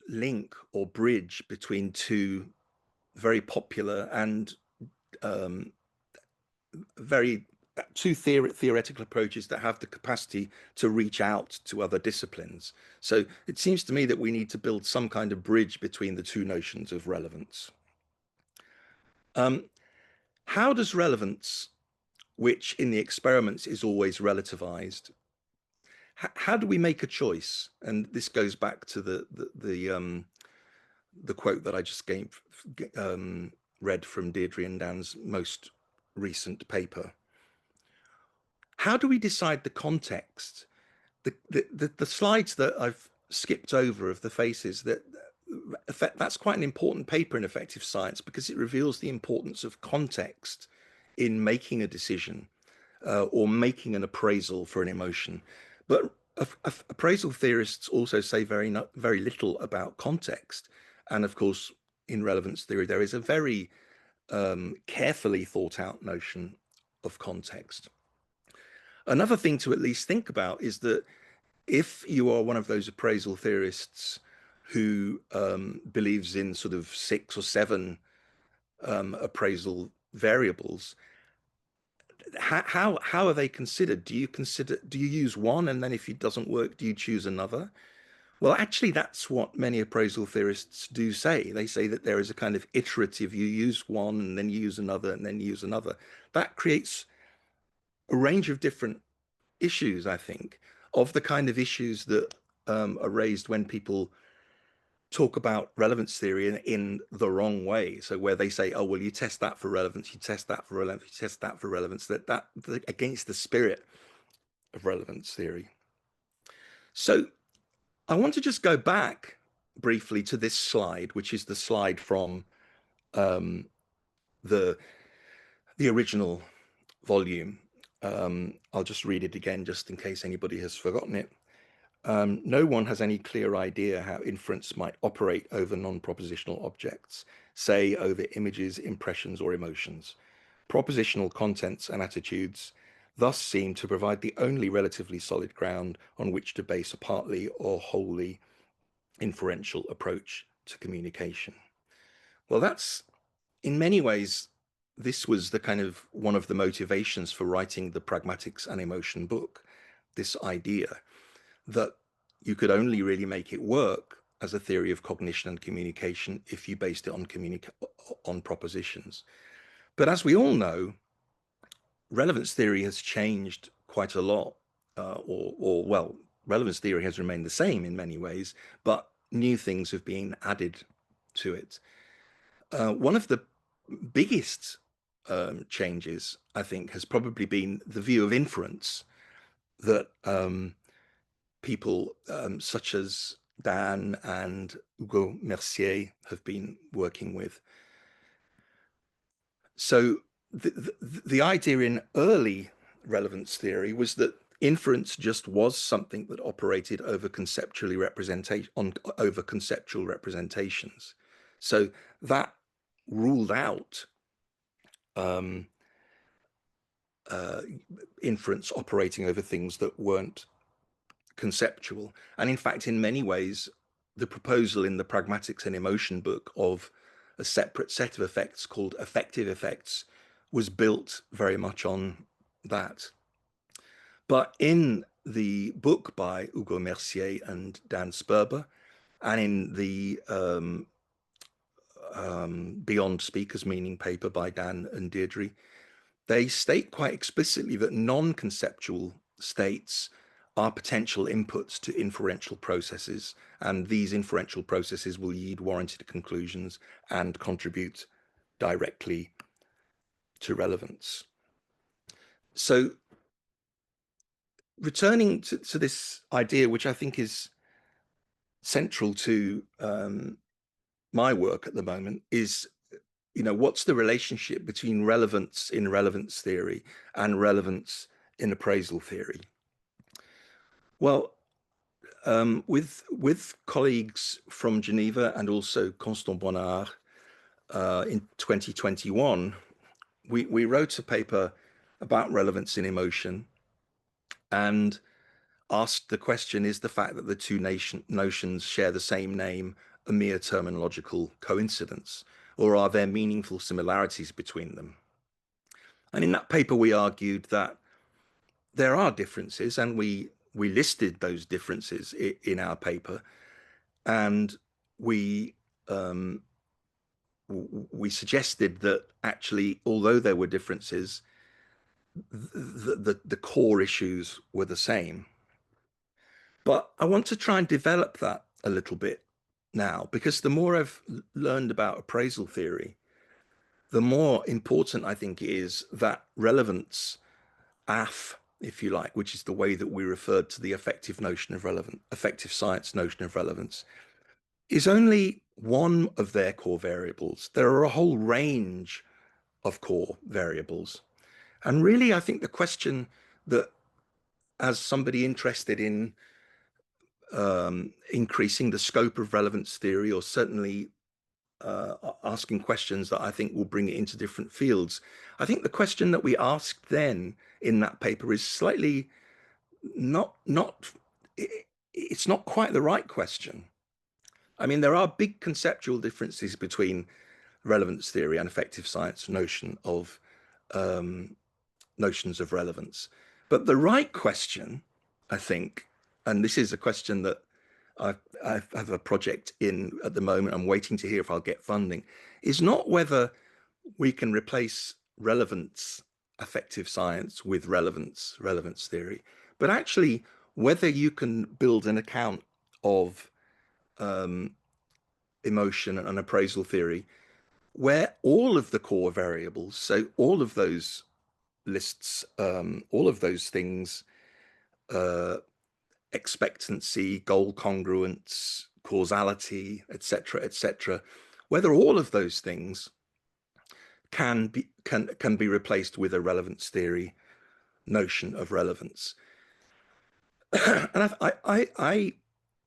S2: link or bridge between two very popular and two theoretical approaches that have the capacity to reach out to other disciplines. So it seems to me that we need to build some kind of bridge between the two notions of relevance. How does relevance, which in the experiments is always relativized, how do we make a choice? And this goes back to the quote that I just read from Deirdre and Dan's most recent paper. How do we decide the context? The slides that I've skipped over of the faces, that's quite an important paper in effective science, because it reveals the importance of context in making a decision or making an appraisal for an emotion. But appraisal theorists also say very little about context. And of course, in relevance theory, there is a very carefully thought out notion of context. Another thing to at least think about is that if you are one of those appraisal theorists who believes in sort of 6 or 7 appraisal variables, how are they considered? Do you use one, and then if it doesn't work, do you choose another? Well, actually, that's what many appraisal theorists do say. They say that there is a kind of iterative, you use one and then you use another and then you use another. That creates a range of different issues, I think, of the kind of issues that are raised when people talk about relevance theory in the wrong way. So where they say, oh, well, you test that for relevance, you test that for relevance, you test that for relevance, that against the spirit of relevance theory. So I want to just go back briefly to this slide, which is the slide from the original volume. I'll just read it again, just in case anybody has forgotten it. No one has any clear idea how inference might operate over non-propositional objects, say over images, impressions, or emotions. Propositional contents and attitudes thus seem to provide the only relatively solid ground on which to base a partly or wholly inferential approach to communication. Well, that's, in many ways, this was the kind of one of the motivations for writing the Pragmatics and Emotion book, this idea that you could only really make it work as a theory of cognition and communication if you based it on propositions. But as we all know, relevance theory has changed quite a lot, well, relevance theory has remained the same in many ways, but new things have been added to it. One of the biggest changes, I think, has probably been the view of inference that people such as Dan and Hugo Mercier have been working with. So the idea in early relevance theory was that inference just was something that operated over conceptual representations. So that ruled out inference operating over things that weren't conceptual. And in fact, in many ways, the proposal in the Pragmatics and Emotion book of a separate set of effects called affective effects was built very much on that. But in the book by Hugo Mercier and Dan Sperber, and in the Beyond Speakers Meaning paper by Dan and Deirdre, they state quite explicitly that non-conceptual states are potential inputs to inferential processes, and these inferential processes will yield warranted conclusions and contribute directly to relevance. So returning to this idea, which I think is central to my work at the moment, is, what's the relationship between relevance in relevance theory and relevance in appraisal theory? Well, with colleagues from Geneva and also Constant Bonnard in 2021, we wrote a paper about relevance in emotion and asked the question, is the fact that the two notions share the same name a mere terminological coincidence, or are there meaningful similarities between them? And in that paper, we argued that there are differences, and we listed those differences in our paper, and we suggested that actually, although there were differences, the core issues were the same. But I want to try and develop that a little bit now, because the more I've learned about appraisal theory, the more important I think it is that relevance, AF, if you like, which is the way that we referred to the effective science notion of relevance, is only one of their core variables. There are a whole range of core variables. And really, I think the question that, as somebody interested in increasing the scope of relevance theory, or certainly asking questions that I think will bring it into different fields, I think the question that we asked then in that paper is slightly it's not quite the right question. I mean, there are big conceptual differences between relevance theory and effective science notions of relevance. But the right question, I think, and this is a question that I have a project in at the moment, I'm waiting to hear if I'll get funding, is not whether we can replace relevance effective science with relevance theory, but actually whether you can build an account of emotion and appraisal theory where all of the core variables, so all of those lists, all of those things, expectancy, goal congruence, causality, etc., whether all of those things can be replaced with a relevance theory notion of relevance. And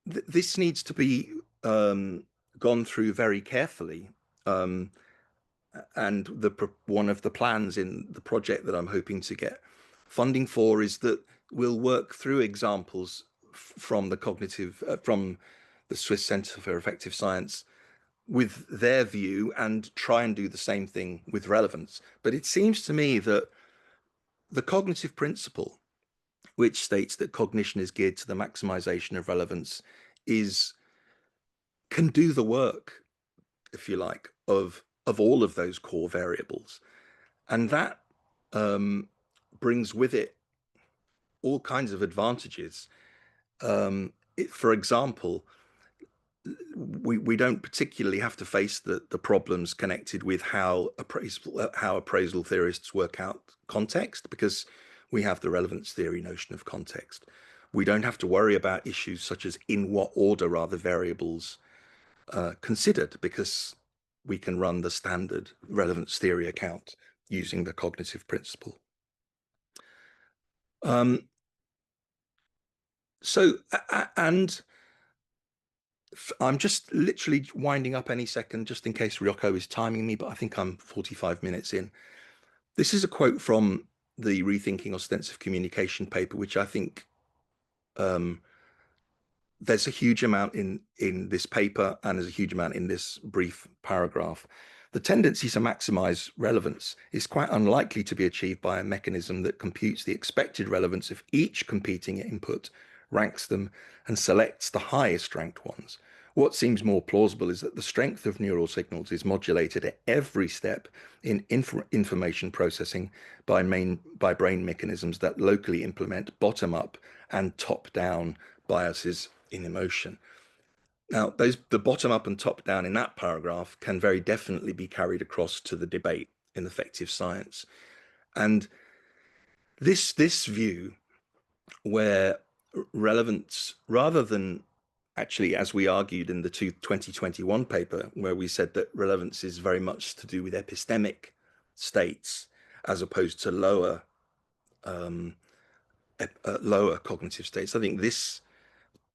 S2: this needs to be gone through very carefully. And one of the plans in the project that I'm hoping to get funding for is that we'll work through examples from the Swiss Centre for Effective Science with their view and try and do the same thing with relevance. But it seems to me that the cognitive principle, which states that cognition is geared to the maximization of relevance, can do the work, if you like, of all of those core variables. And that brings with it all kinds of advantages. For example, we don't particularly have to face the problems connected with how appraisal theorists work out context, because we have the relevance theory notion of context. We don't have to worry about issues such as in what order are the variables considered, because we can run the standard relevance theory account using the cognitive principle. And I'm just literally winding up any second, just in case Ryoko is timing me, but I think I'm 45 minutes in. This is a quote from the Rethinking Ostensive Communication paper, which I think there's a huge amount in this paper, and there's a huge amount in this brief paragraph. The tendency to maximize relevance is quite unlikely to be achieved by a mechanism that computes the expected relevance of each competing input, ranks them, and selects the highest ranked ones. What seems more plausible is that the strength of neural signals is modulated at every step in information processing by brain mechanisms that locally implement bottom-up and top-down biases in emotion. Now, the bottom-up and top-down in that paragraph can very definitely be carried across to the debate in effective science. And this view, where relevance, rather than actually, as we argued in the 2021 paper, where we said that relevance is very much to do with epistemic states as opposed to lower cognitive states. I think this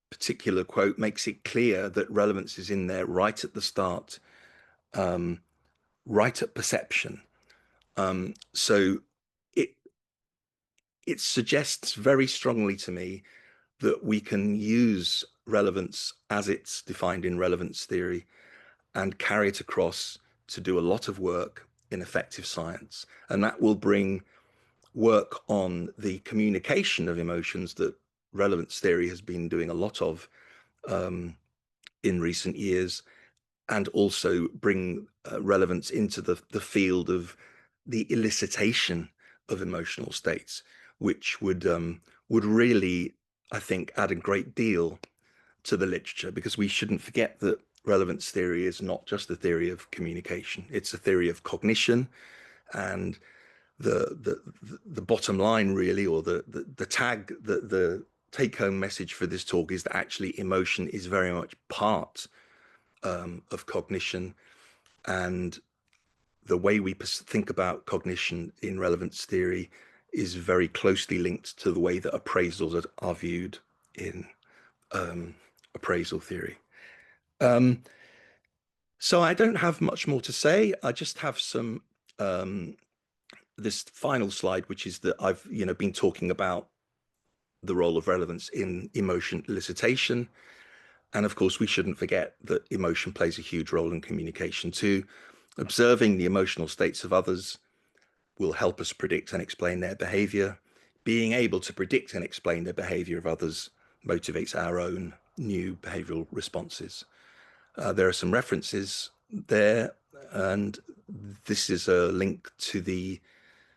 S2: particular quote makes it clear that relevance is in there right at the start, right at perception. So it suggests very strongly to me that we can use relevance as it's defined in relevance theory and carry it across to do a lot of work in effective science. And that will bring work on the communication of emotions that relevance theory has been doing a lot of in recent years, and also bring relevance into the field of the elicitation of emotional states, which would really, I think, add a great deal to the literature, because we shouldn't forget that relevance theory is not just a theory of communication. It's a theory of cognition, and the bottom line really, or the tag, the take-home message for this talk is that actually emotion is very much part of cognition, and the way we think about cognition in relevance theory is very closely linked to the way that appraisals are viewed in appraisal theory. So I don't have much more to say. I just have some this final slide, which is that I've been talking about the role of relevance in emotion elicitation. And of course, we shouldn't forget that emotion plays a huge role in communication too. Observing the emotional states of others will help us predict and explain their behavior. Being able to predict and explain the behavior of others motivates our own new behavioral responses. There are some references there, and this is a link to the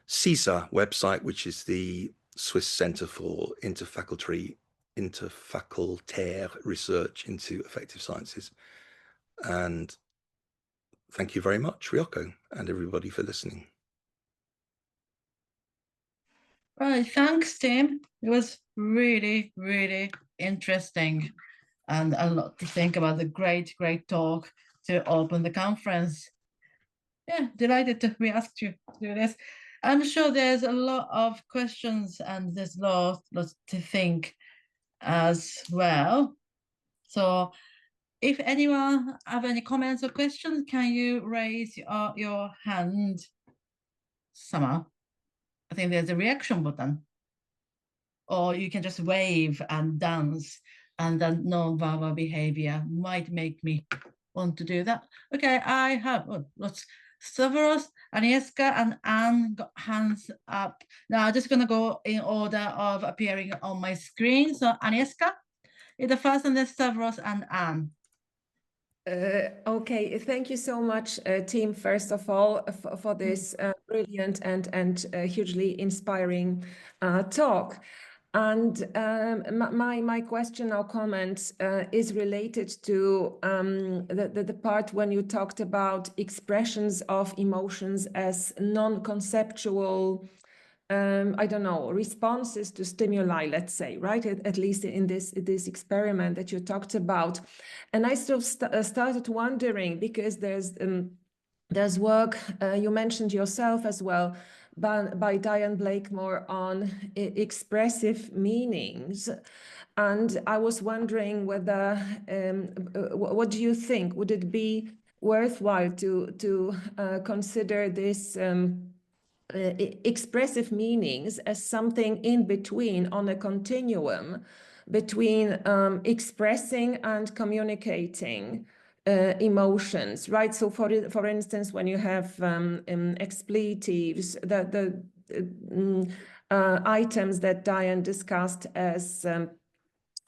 S2: CISA website, which is the Swiss Center for Interfacultaire Research into Affective Sciences. And thank you very much, Ryoko, and everybody for listening.
S1: Right, thanks, Tim. It was really, really interesting and a lot to think about. The great, great talk to open the conference. Yeah, delighted to be asked you to do this. I'm sure there's a lot of questions and there's lots to think as well. So if anyone have any comments or questions, can you raise your hand? Somehow, I think there's a reaction button. Or you can just wave and dance, and then non-verbal behavior might make me want to do that. Okay, I have lots. Stavros, Agnieszka, and Anne got hands up. Now I'm just gonna go in order of appearing on my screen. So Agnieszka is the first, and then Stavros and Anne.
S3: Okay, thank you so much, Tim, first of all, for this brilliant and hugely inspiring talk. And my question or comment is related to the part when you talked about expressions of emotions as non-conceptual, I don't know, responses to stimuli, let's say, right? At least in this experiment that you talked about. And I sort of started wondering, because there's work, you mentioned yourself as well, by Diane Blakemore on expressive meanings. And I was wondering whether, what do you think? Would it be worthwhile to consider this expressive meanings as something in between, on a continuum between expressing and communicating emotions, right? So for instance, when you have expletives, the items that Diane discussed as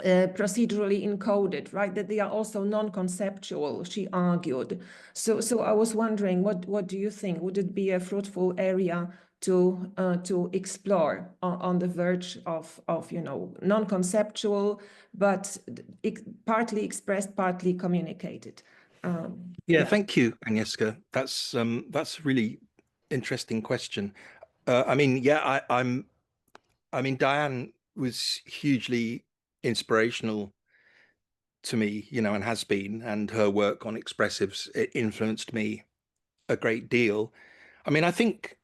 S3: procedurally encoded, right? That they are also non-conceptual, she argued. So I was wondering, what do you think? Would it be a fruitful area to explore on the verge of non-conceptual, but partly expressed, partly communicated?
S2: Yeah, thank you, Agnieszka. That's a really interesting question. I mean, yeah, I mean, Diane was hugely inspirational to me, and has been, and her work on expressives, it influenced me a great deal. I mean, I think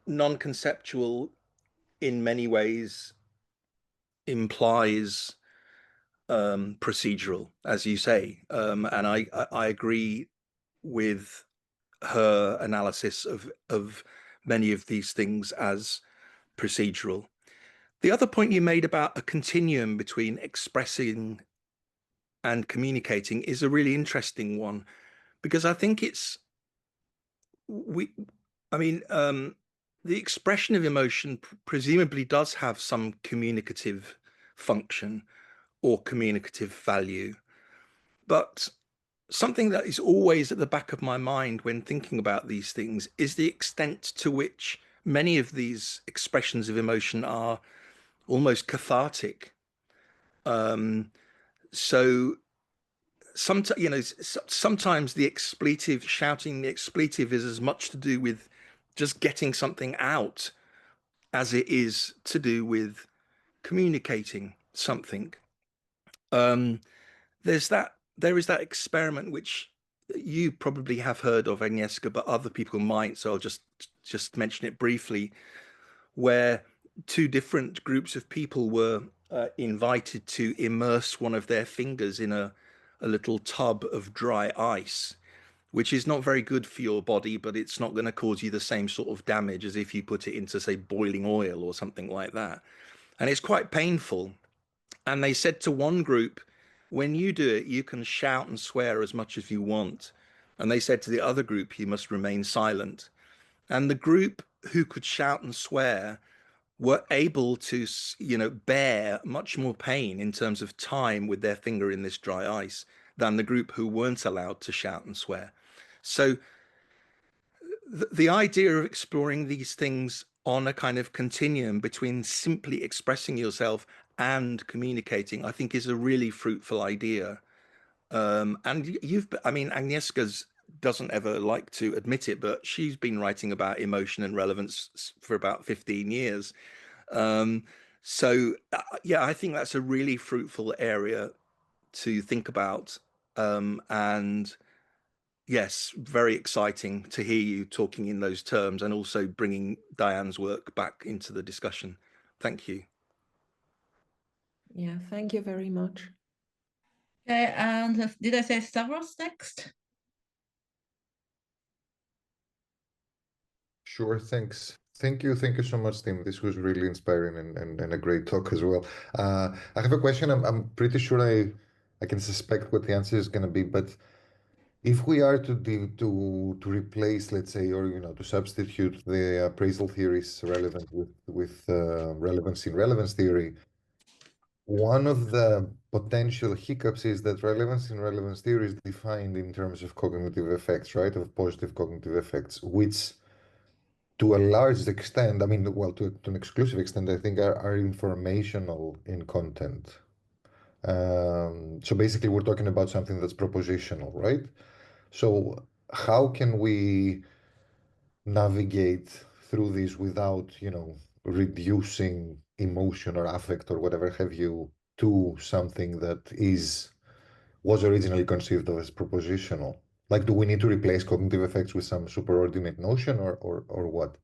S2: non-conceptual in many ways implies procedural, as you say, and I agree with her analysis of many of these things as procedural. The other point you made about a continuum between expressing and communicating is a really interesting one, because I think the expression of emotion presumably does have some communicative function or communicative value, but something that is always at the back of my mind when thinking about these things is the extent to which many of these expressions of emotion are almost cathartic. So sometimes the expletive, shouting the expletive, is as much to do with just getting something out as it is to do with communicating something. There is that experiment which you probably have heard of, Agnieszka, but other people might, so I'll just mention it briefly, where two different groups of people were invited to immerse one of their fingers in a little tub of dry ice, which is not very good for your body, but it's not going to cause you the same sort of damage as if you put it into, say, boiling oil or something like that. And it's quite painful. And they said to one group, when you do it, you can shout and swear as much as you want. And they said to the other group, you must remain silent. And the group who could shout and swear were able to, bear much more pain in terms of time with their finger in this dry ice than the group who weren't allowed to shout and swear. So the idea of exploring these things on a kind of continuum between simply expressing yourself and communicating, I think, is a really fruitful idea. And Agnieszka's doesn't ever like to admit it, but she's been writing about emotion and relevance for about 15 years. Yeah, I think that's a really fruitful area to think about. And yes, very exciting to hear you talking in those terms and also bringing Diane's work back into the discussion. Thank you.
S3: Yeah, thank you very much.
S1: Okay, and did I say Stavros next?
S4: Sure, thanks. Thank you so much, Tim. This was really inspiring and a great talk as well. I have a question. I'm pretty sure I can suspect what the answer is going to be, but if we are to replace, let's say, or to substitute the appraisal theories relevant with relevance in relevance theory, one of the potential hiccups is that relevance in relevance theory is defined in terms of cognitive effects, right? Of positive cognitive effects, which to a large extent, I mean, well, to an exclusive extent, I think are informational in content. So basically, we're talking about something that's propositional, right? So how can we navigate through this without, reducing emotion or affect or whatever have you to something that was originally conceived of as propositional? Like, do we need to replace cognitive effects with some superordinate notion or what?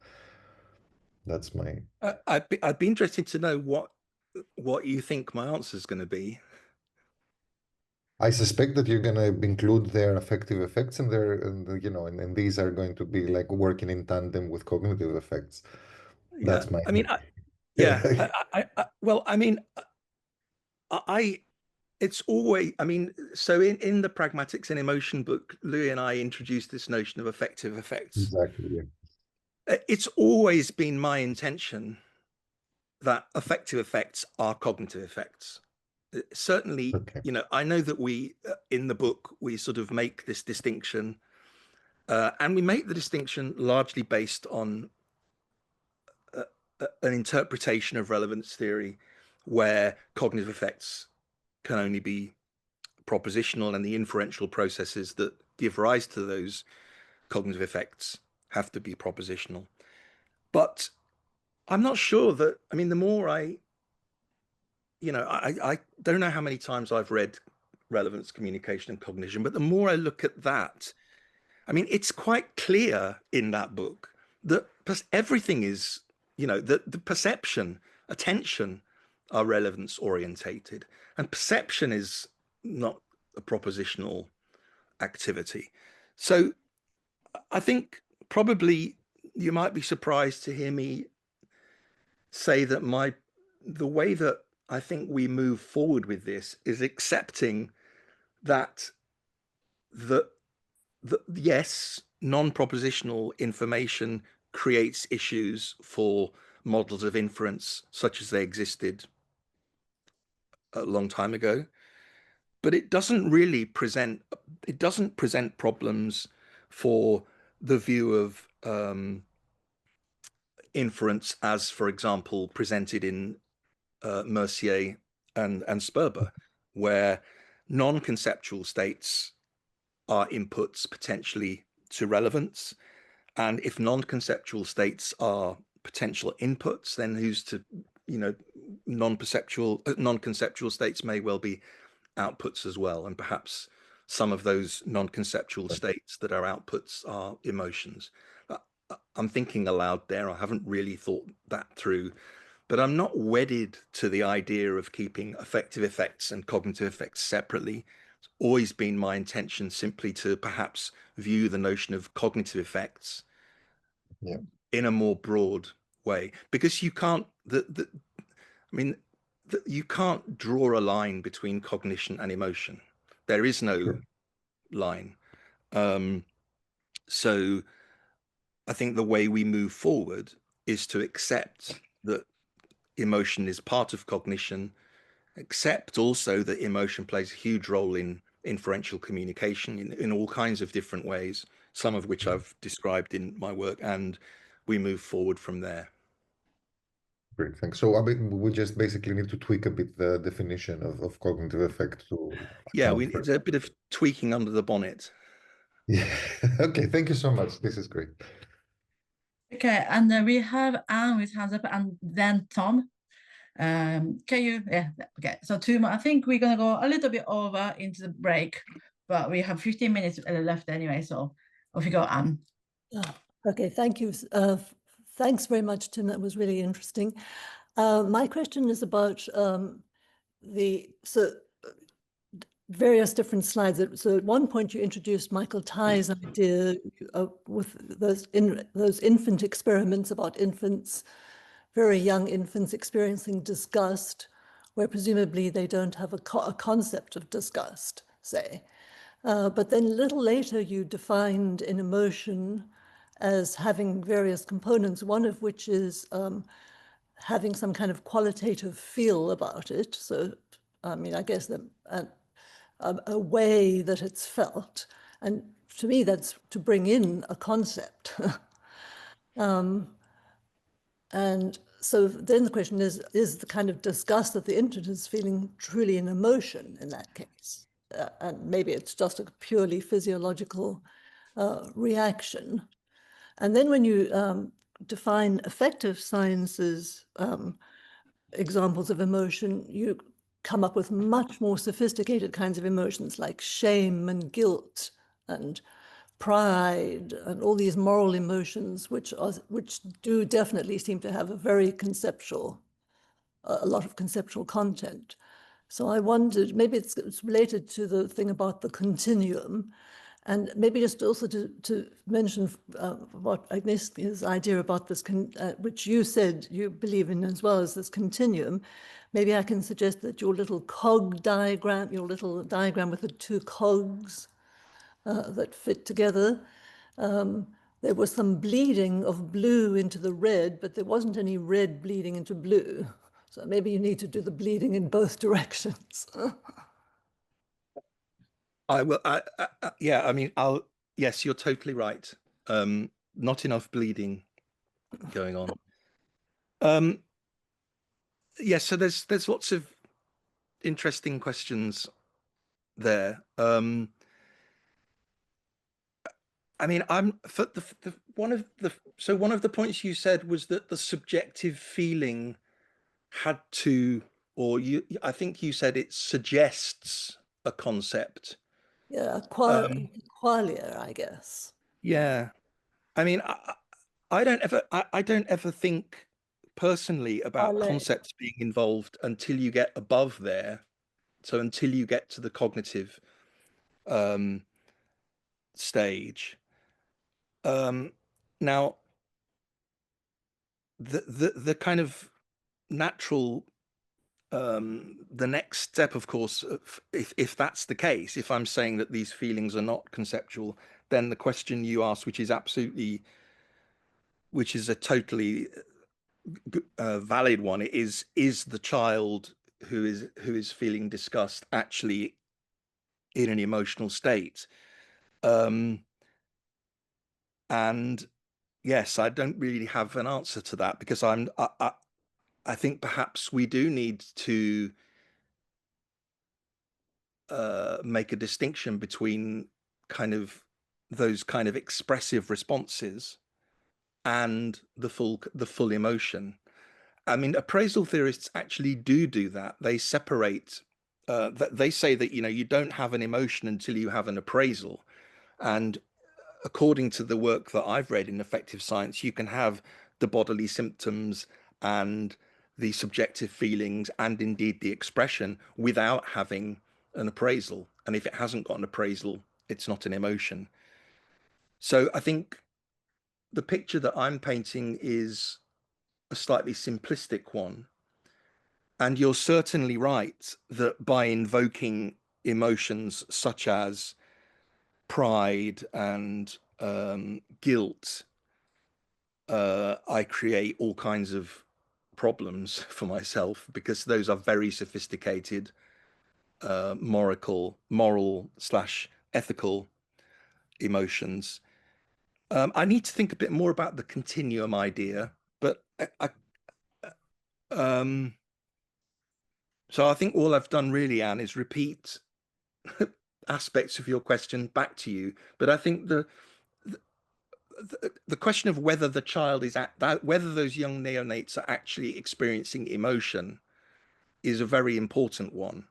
S4: That's my.
S2: I'd be interested to know what you think my answer is going to be.
S4: I suspect that you're going to include their affective effects and these are going to be like working in tandem with cognitive effects.
S2: Yeah,
S4: That's my.
S2: It's always, so in the Pragmatics and Emotion book, Louis and I introduced this notion of affective effects.
S4: Exactly. Yeah.
S2: It's always been my intention that affective effects are cognitive effects. Certainly,
S4: Okay.
S2: I know that we, in the book, we sort of make this distinction, and we make the distinction largely based on an interpretation of relevance theory where cognitive effects can only be propositional and the inferential processes that give rise to those cognitive effects have to be propositional. But I'm not sure that, the more I don't know how many times I've read Relevance, Communication and Cognition, but the more I look at that, it's quite clear in that book that everything is, the perception, attention are relevance orientated, and perception is not a propositional activity. So I think probably you might be surprised to hear me say that the way that I think we move forward with this is accepting that yes, non-propositional information creates issues for models of inference such as they existed a long time ago, but it doesn't present problems for the view of inference as, for example, presented in Mercier and Sperber, where non-conceptual states are inputs potentially to relevance, And if non-conceptual states are potential inputs, then who's to, you know, non-conceptual states may well be outputs as well. And perhaps some of those non-conceptual states that are outputs are emotions. I'm thinking aloud there. I haven't really thought that through, but I'm not wedded to the idea of keeping affective effects and cognitive effects separately. It's always been my intention simply to perhaps view the notion of cognitive effects in a more broad way, because you can't, you can't draw a line between cognition and emotion. There is no line. So I think the way we move forward is to accept that emotion is part of cognition, accept also that emotion plays a huge role in inferential communication in all kinds of different ways, some of which I've described in my work, and we move forward from there.
S4: Great, thanks. So I mean, we just basically need to tweak a bit the definition of cognitive effect to
S2: it's a bit of tweaking under the bonnet.
S4: Yeah. Okay, thank you so much. This is great.
S1: Okay, and we have Anne with hands up, and then Tom. Can you? Yeah. Okay. So two more. I think we're gonna go a little bit over into the break, but we have 15 minutes left anyway. So off you go, Anne.
S5: Okay. Thank you. Thanks very much, Tim. That was really interesting. My question is about various different slides. So at one point you introduced Michael Tye's idea with those infant experiments about infants, very young infants experiencing disgust, where presumably they don't have a concept of disgust, say. But then a little later you defined an emotion as having various components, one of which is having some kind of qualitative feel about it. So, I mean, I guess a way that it's felt. And to me, that's to bring in a concept. And so then the question is the kind of disgust that the infant is feeling truly an emotion in that case? And maybe it's just a purely physiological reaction. And then when you define affective sciences examples of emotion, you come up with much more sophisticated kinds of emotions like shame and guilt and pride and all these moral emotions, which do definitely seem to have a very conceptual, a lot of conceptual content. So I wondered, maybe it's related to the thing about the continuum, and maybe just also to mention what Agnieszka's idea about this, which you said you believe in as well as this continuum. Maybe I can suggest that your little cog diagram, your little diagram with the two cogs that fit together, there was some bleeding of blue into the red, but there wasn't any red bleeding into blue. So maybe you need to do the bleeding in both directions.
S2: Yeah, I mean, yes, you're totally right. Not enough bleeding going on. Yes, so there's lots of interesting questions there. I mean, one of the points you said was that the subjective feeling had to, I think you said it suggests a concept.
S5: Yeah, qualia, I guess.
S2: Yeah, I mean, I don't ever think personally about concepts being involved until you get above there. So until you get to the cognitive stage. Now, the kind of natural the next step, of course, if that's the case, if I'm saying that these feelings are not conceptual, then the question you ask, which is a totally valid one, is the child who is feeling disgust actually in an emotional state? And yes, I don't really have an answer to that, because I think perhaps we do need to make a distinction between kind of those kind of expressive responses and the full emotion. I mean, appraisal theorists actually do that. They separate. They say that you don't have an emotion until you have an appraisal, and according to the work that I've read in affective science, you can have the bodily symptoms and the subjective feelings and indeed the expression without having an appraisal. And if it hasn't got an appraisal, it's not an emotion. So I think the picture that I'm painting is a slightly simplistic one. And you're certainly right that by invoking emotions such as pride and guilt, I create all kinds of problems for myself, because those are very sophisticated moral/ethical emotions. I need to think a bit more about the continuum idea, but so I think all I've done really, Anne, is repeat aspects of your question back to you. But I think the question of whether the child is whether those young neonates are actually experiencing emotion is a very important one.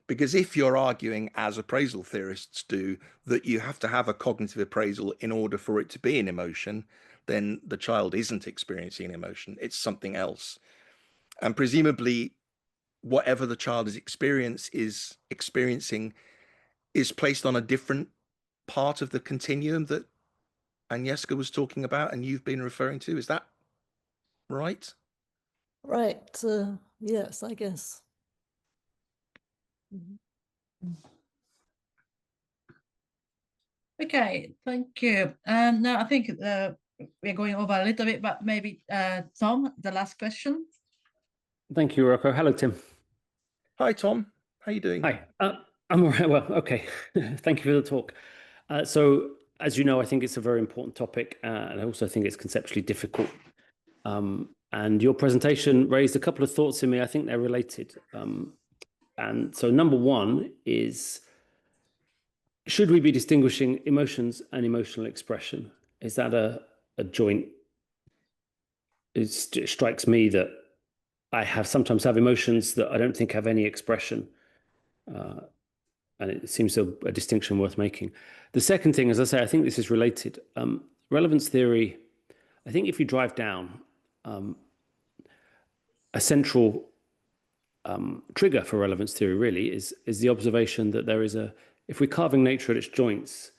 S2: Because if you're arguing, as appraisal theorists do, that you have to have a cognitive appraisal in order for it to be an emotion, then the child isn't experiencing an emotion, it's something else. And presumably, whatever the child is experiencing is placed on a different part of the continuum that Agnieszka was talking about and you've been referring to. Is that right?
S5: Right. Yes, I guess.
S1: Okay, thank you. Now I think we're going over a little bit, but maybe Tom, the last question.
S6: Thank you, Rocco. Hello, Tim.
S2: Hi, Tom. How are you doing?
S6: Hi. I'm all right. Well, okay. Thank you for the talk. So, as you know, I think it's a very important topic, and I also think it's conceptually difficult. And your presentation raised a couple of thoughts in me. I think they're related. And so, number one is, should we be distinguishing emotions and emotional expression? Is that a joint? It strikes me that I sometimes have emotions that I don't think have any expression. And it seems a distinction worth making. The second thing, as I say, I think this is related. Relevance theory, I think if you drive down, a central trigger for relevance theory really is the observation that there is if we're carving nature at its joints,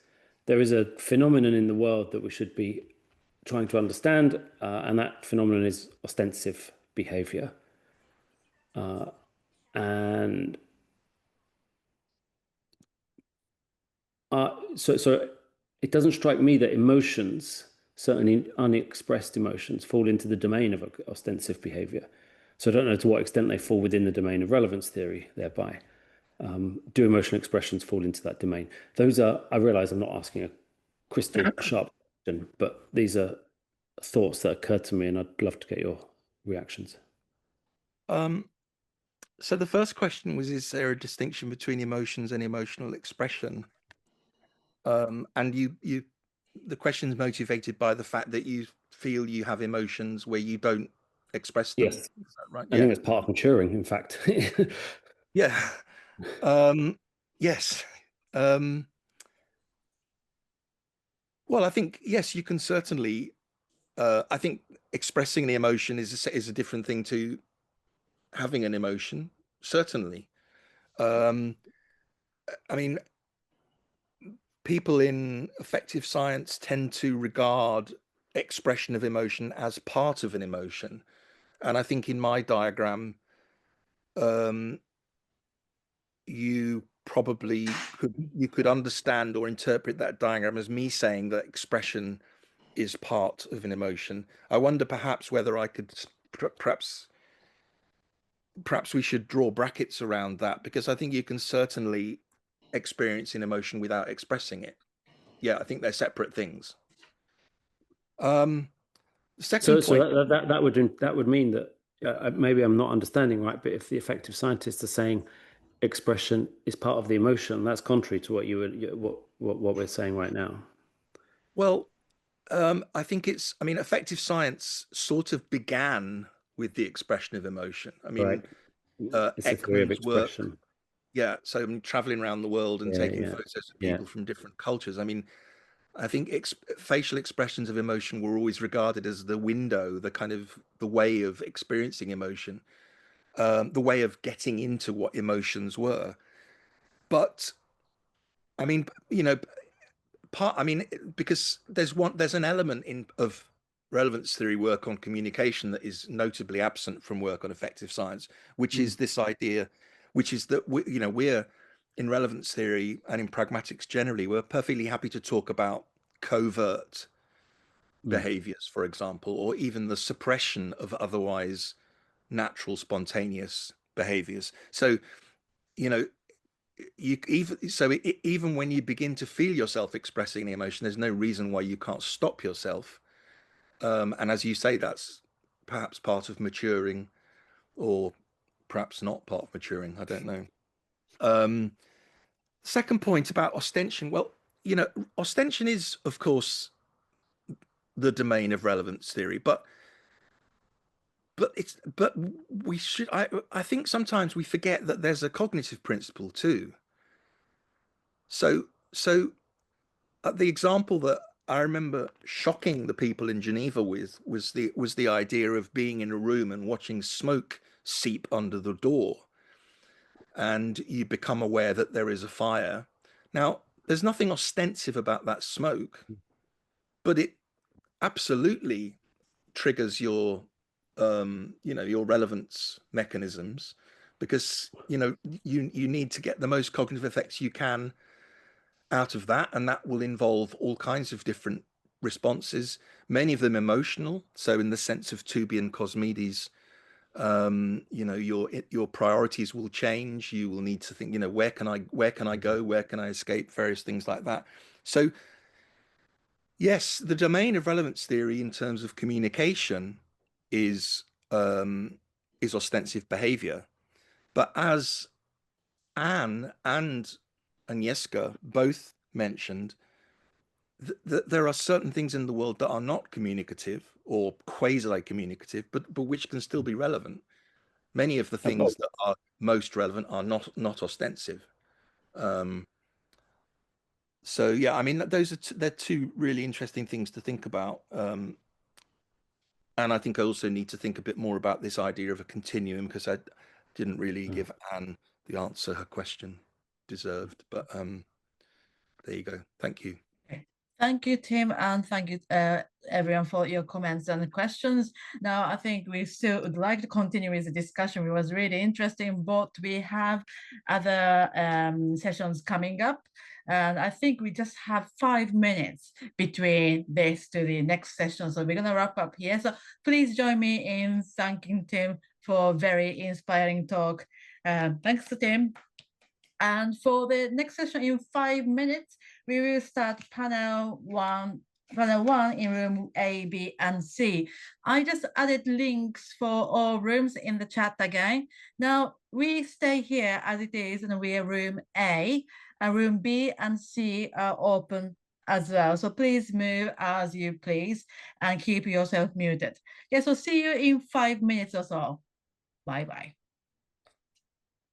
S6: there is a phenomenon in the world that we should be trying to understand, and that phenomenon is ostensive behavior. And so it doesn't strike me that emotions, certainly unexpressed emotions, fall into the domain of ostensive behavior. So I don't know to what extent they fall within the domain of relevance theory thereby. Do emotional expressions fall into that domain? Those are, I realize I'm not asking a crystal sharp question, but these are thoughts that occur to me and I'd love to get your reactions.
S2: So the first question was, is there a distinction between emotions and emotional expression? And the question is motivated by the fact that you feel you have emotions where you don't express them.
S6: Yes.
S2: Is that right?
S6: I think it's part of maturing, in fact.
S2: Yeah. Yes. Well, I think, yes, you can certainly, I think expressing the emotion is a different thing to having an emotion, certainly. I mean, people in affective science tend to regard expression of emotion as part of an emotion. And I think in my diagram, you probably could understand or interpret that diagram as me saying that expression is part of an emotion. I wonder perhaps whether I could perhaps we should draw brackets around that, because I think you can certainly experience an emotion without expressing it. Yeah, I think they're separate things. Second point.
S6: So that would mean that maybe I'm not understanding right, but if the affective scientists are saying expression is part of the emotion, that's contrary to what we're saying right now.
S2: Well, I think I mean, affective science sort of began with the expression of emotion. I mean,
S6: Right. It's a theory of
S2: Ekman's work,
S6: expression.
S2: yeah. So I mean, traveling around the world and taking
S6: Yeah.
S2: photos of
S6: Yeah.
S2: people from different cultures. I mean, I think facial expressions of emotion were always regarded as the window, the kind of the way of experiencing emotion, the way of getting into what emotions were. But I mean, you know, I mean, because there's an element of relevance theory work on communication that is notably absent from work on effective science, which is this idea, which is that we're in relevance theory and in pragmatics generally, we're perfectly happy to talk about covert behaviors, for example, or even the suppression of otherwise natural, spontaneous behaviors. So, you know, even when you begin to feel yourself expressing the emotion, there's no reason why you can't stop yourself. And as you say, that's perhaps part of maturing, or perhaps not part of maturing. I don't know. Second point about ostension. Well, ostension is, of course, the domain of relevance theory, but we should. I think sometimes we forget that there's a cognitive principle too. So the example that I remember shocking the people in Geneva with was the idea of being in a room and watching smoke seep under the door, and you become aware that there is a fire. Now, there's nothing ostensive about that smoke, but it absolutely triggers your your relevance mechanisms, because you need to get the most cognitive effects you can out of that, and that will involve all kinds of different responses, many of them emotional. So in the sense of to be and Cosmides, your priorities will change. You will need to think, where can I go, where can I escape, various things like that. So yes, the domain of relevance theory in terms of communication is ostensive behavior, but as Anne and Agnieszka both mentioned, there are certain things in the world that are not communicative or quasi-communicative, but which can still be relevant. Many of the things that are most relevant are not ostensive. So yeah, I mean, they're two really interesting things to think about. And I think I also need to think a bit more about this idea of a continuum, because I didn't really give Anne the answer her question deserved. But there you go. Thank you.
S1: Thank you, Tim, and thank you everyone for your comments and questions. Now, I think we still would like to continue with the discussion. It was really interesting, but we have other sessions coming up. And I think we just have 5 minutes between this to the next session. So we're going to wrap up here. So please join me in thanking Tim for a very inspiring talk. Thanks to Tim. And for the next session in 5 minutes, we will start panel one in room A, B, and C. I just added links for all rooms in the chat again. Now we stay here as it is, and we are room A, and room B and C are open as well. So please move as you please and keep yourself muted. Yeah, so see you in 5 minutes or so. Bye-bye.